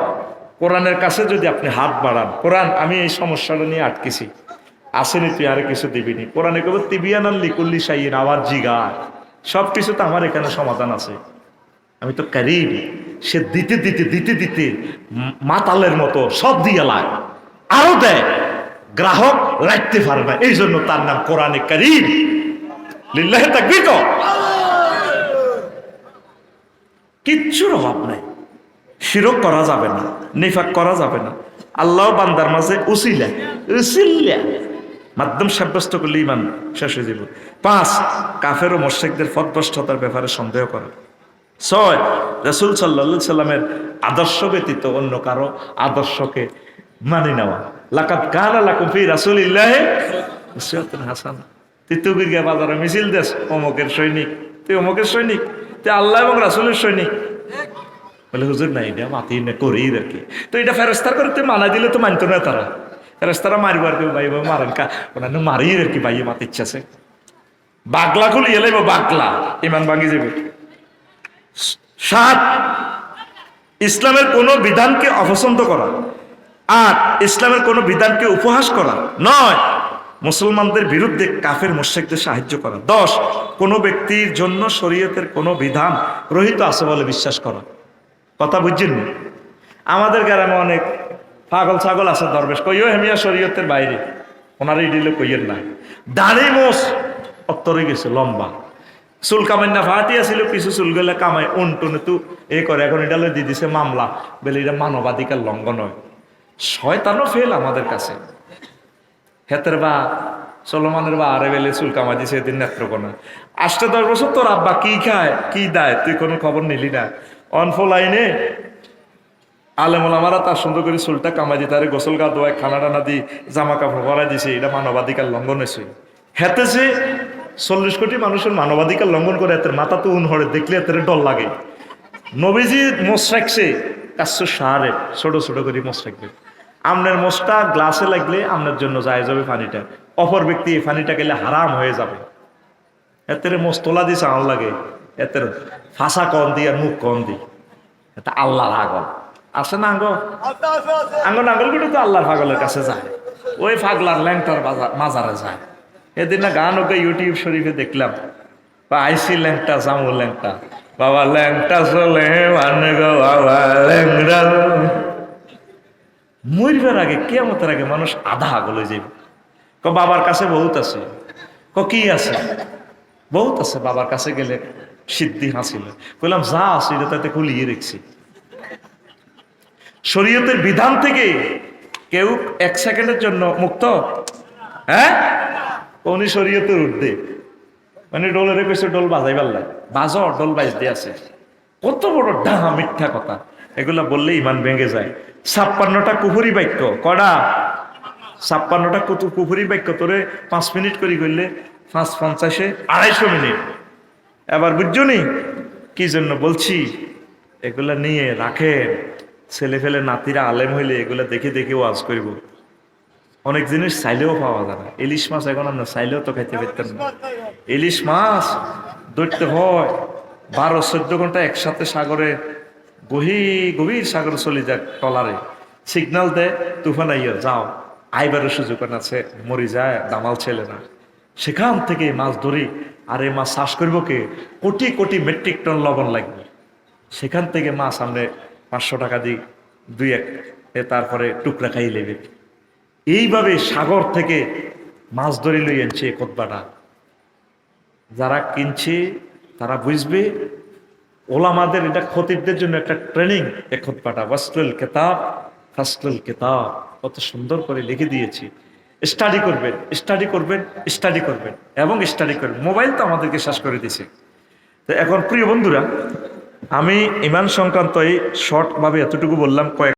[SPEAKER 1] কোরআনের কাছে যদি আপনি হাত বাড়ান, কোরআন আমি এই সমস্যাটা নিয়ে আটকেছি, আসেনি তুই আরে কিছু দিবিনি, কোরআনে কেবল তিবিয়ানাল লিকুল্লি শাইইন, আবার জিগা সব কিছু তো আমার এখানে সমাধান আছে। আমি তো কারিম। সে দিতে দিতে দিতে দিতে মাতালের মতো সব দিয়ে লায়, আরো দেয়, গ্রাহক রাখতে পারে না, এই জন্য তার নাম কোরআনে কারিম। লিল্লাহি তাকবীর। কিচ্ছুর অভাব নাই। শিরক করা যাবে না, নিফাক করা যাবে না। আল্লাহ বান্দার মাঝে উসিলা মাধ্যম সাব্যস্ত করলে ইমান শেষ হয়ে যাব। 5, কাফের ও মুশরিকদের পথভ্রষ্টতার ব্যাপারে সন্দেহ করা। 6, রাসূল সাল্লাল্লাহু আলাইহি সাল্লামের আদর্শ ব্যতীত অন্য কারো আদর্শকে মানি নেওয়া। লাকাদ কানা লাকুম ফি রাসূলিল্লাহি উসওয়াতুন হাসানাহ। তুই গিয়ে বাজারে মিছিল দেশ, অমুকের সৈনিক, তুই অমুকের সৈনিক, তুই আল্লাহ এবং রাসূলের সৈনিক। বলে হুজুর না, এটা মাতি না করি আর কি। তো এটা ফেরেস্তার করে তুই মানা দিলে তো মানতো না তারা। ফেরেস্তারা মারিব আর কি, ভাই মারেন কা, ওনার মারি আর কি, ভাই মাতি ইচ্ছাছে বাগলা খুলি এলাইব, বাগলা ইমান ভাঙি যাবে। 7, ইসলামের কোন বিধানকে অপছন্দ করা। 8, ইসলামের কোন বিধানকে উপহাস করা। 9, মুসলমানদের বিরুদ্ধে কাফের মুশরিকদের সাহায্য করা। 10, কোনো ব্যক্তির জন্য শরীয়তের কোনো বিধান রহিত আছে বলে বিশ্বাস করা। কথা বুঝছেন? আমাদের গ্রামে অনেক পাগল ছাগল আছে, দরবেশ কইও হেমিয়া শরীয়তের বাইরে, ওনারই দিলে কইয়ের না। দাড়ি মোষ অত্তরে গেছে লম্বা, চুল কামাইনা ফাটি আছিল, কিছু চুল গেলে কামাই উনটুনে তু এ করে, এখন এটা দিয়ে দিছে মামলা, বলে এটা মানবাধিকার লঙ্ঘন হয়। শয়তানও ফেল আমাদের কাছে। হেতের বা সলমানের বা আরে বেলে চুল কামাই দিছে এদিন নেত্রকোনা। 8-10 বছর তোর আব্বা কি খায় কি দেয় তুই কোনো খবর নিলি না। অনফলাইনে আলেমুলামারা তার সুন্দর করে চুলটা কামাই দিয়ে তারে গোসল গা দোয়ায় খানা টানা দিয়ে জামা কাপড় পরাই দিছে, এটা মানবাধিকার লঙ্ঘন হয়েছে। হেতে যে 40 কোটি মানুষের মানবাধিকার লঙ্ঘন করে, এতের মাথা তো উন হরে, দেখলে এতের ডর লাগে। নবীজি মোষ রাখছে কাছে সাহারে, ছোট ছোট করে মোষ রাখবে। আমনের মোষটা গ্লাসে লাগলে আমনের জন্য যায় যাবে পানিটা, অপর ব্যক্তি এই পানিটা গেলে হারাম হয়ে যাবে। এতের মোষ তোলা দিছে আল লাগে, এতের ফাঁসা কন দি আর মুখ কন দি, এটা আল্লাহর আগল আছে না। আঙ্গল আঙ্গলগুলো তো আল্লাহর পাগলের কাছে যায়, ওই পাগলার ল্যাংটার মাজারে যায়। এদিন না গান ওকে ইউটিউব শরীফে দেখলাম, বা আইসি ল্যাংটা জামু ল্যাংটা, বাবা ল্যাংটা চলে মানে গো বাবা ল্যাংড়া। মরবার আগে, কিয়ামতের আগে মানুষ আধা আগল হয়ে যাবে। বাবার কাছে বহুত আছে, কি আছে? বহুত আছে। বাবার কাছে গেলে সিদ্ধি হাসিল, বললাম যা আছে এটা তাতে খুলিয়ে রেখছি। শরীয়তের বিধান থেকে কেউ 1 সেকেন্ডের জন্য মুক্ত, হ্যাঁ? উনি শরীয়তের ঊর্ধ্বে, মানে ডোলের কইছে ডোল বাজাই পারলাই, বাজো ডোল বাজ দিয়ে আছে। কত বড় ডাহা মিথ্যা কথা, এগুলা বললে ইমান ভেঙে যায়। 56টা কুফুরি বাক্য, কড়া 56টা কুফুরি বাক্য তোরে 5 মিনিট করে করলে 5-50-এ 250 মিনিট। এবার বুঝছো নি কি জন্য বলছি? এগুলা নিয়ে রাখেন, ছেলে ফেলে নাতিরা আলেম হইলে এগুলা দেখে দেখে ওয়াজ করব। অনেক জিনিস চাইলেও পাওয়া যায় না। ইলিশ মাছ এখন আমরা চাইলেও তো খাইতে পারতেন না। ইলিশ মাছ ধরতে হয় 12-14 ঘন্টা একসাথে সাগরে, গভীর সাগরে চলে যাক টলারে, সিগন্যাল দেয় তুফান আইয়া যাও, আইবারের সুযোগ আছে, মরি যায় দামাল ছেলে না। সেখান থেকে মাছ ধরি, আর এই মাছ চাষ করবো কে? কোটি কোটি মেট্রিক টন লবণ লাগবে। সেখান থেকে মাছ আমরা 500 টাকা দিই, 2-1 তারপরে টুকরা খাই লেবে। এইভাবে সাগর থেকে মাছ ধরে লই আনছে। খোদবাটা যারা কিনছে তারা বুঝবে ওলামাদের এটা খতিবদের জন্য একটা ট্রেনিং। এ খুতবাটা ওয়াসলুল কিতাব ফাসলুল কিতাব কত সুন্দর করে লিখে দিয়েছি। স্টাডি করবেন, স্টাডি করবেন, স্টাডি করবেন এবং স্টাডি করবেন। মোবাইল তো আমাদেরকে শেষ করে দিছে। তো এখন প্রিয় বন্ধুরা, আমি ইমান সংক্রান্ত এই শর্টভাবে এতটুকু বললাম। কয়েক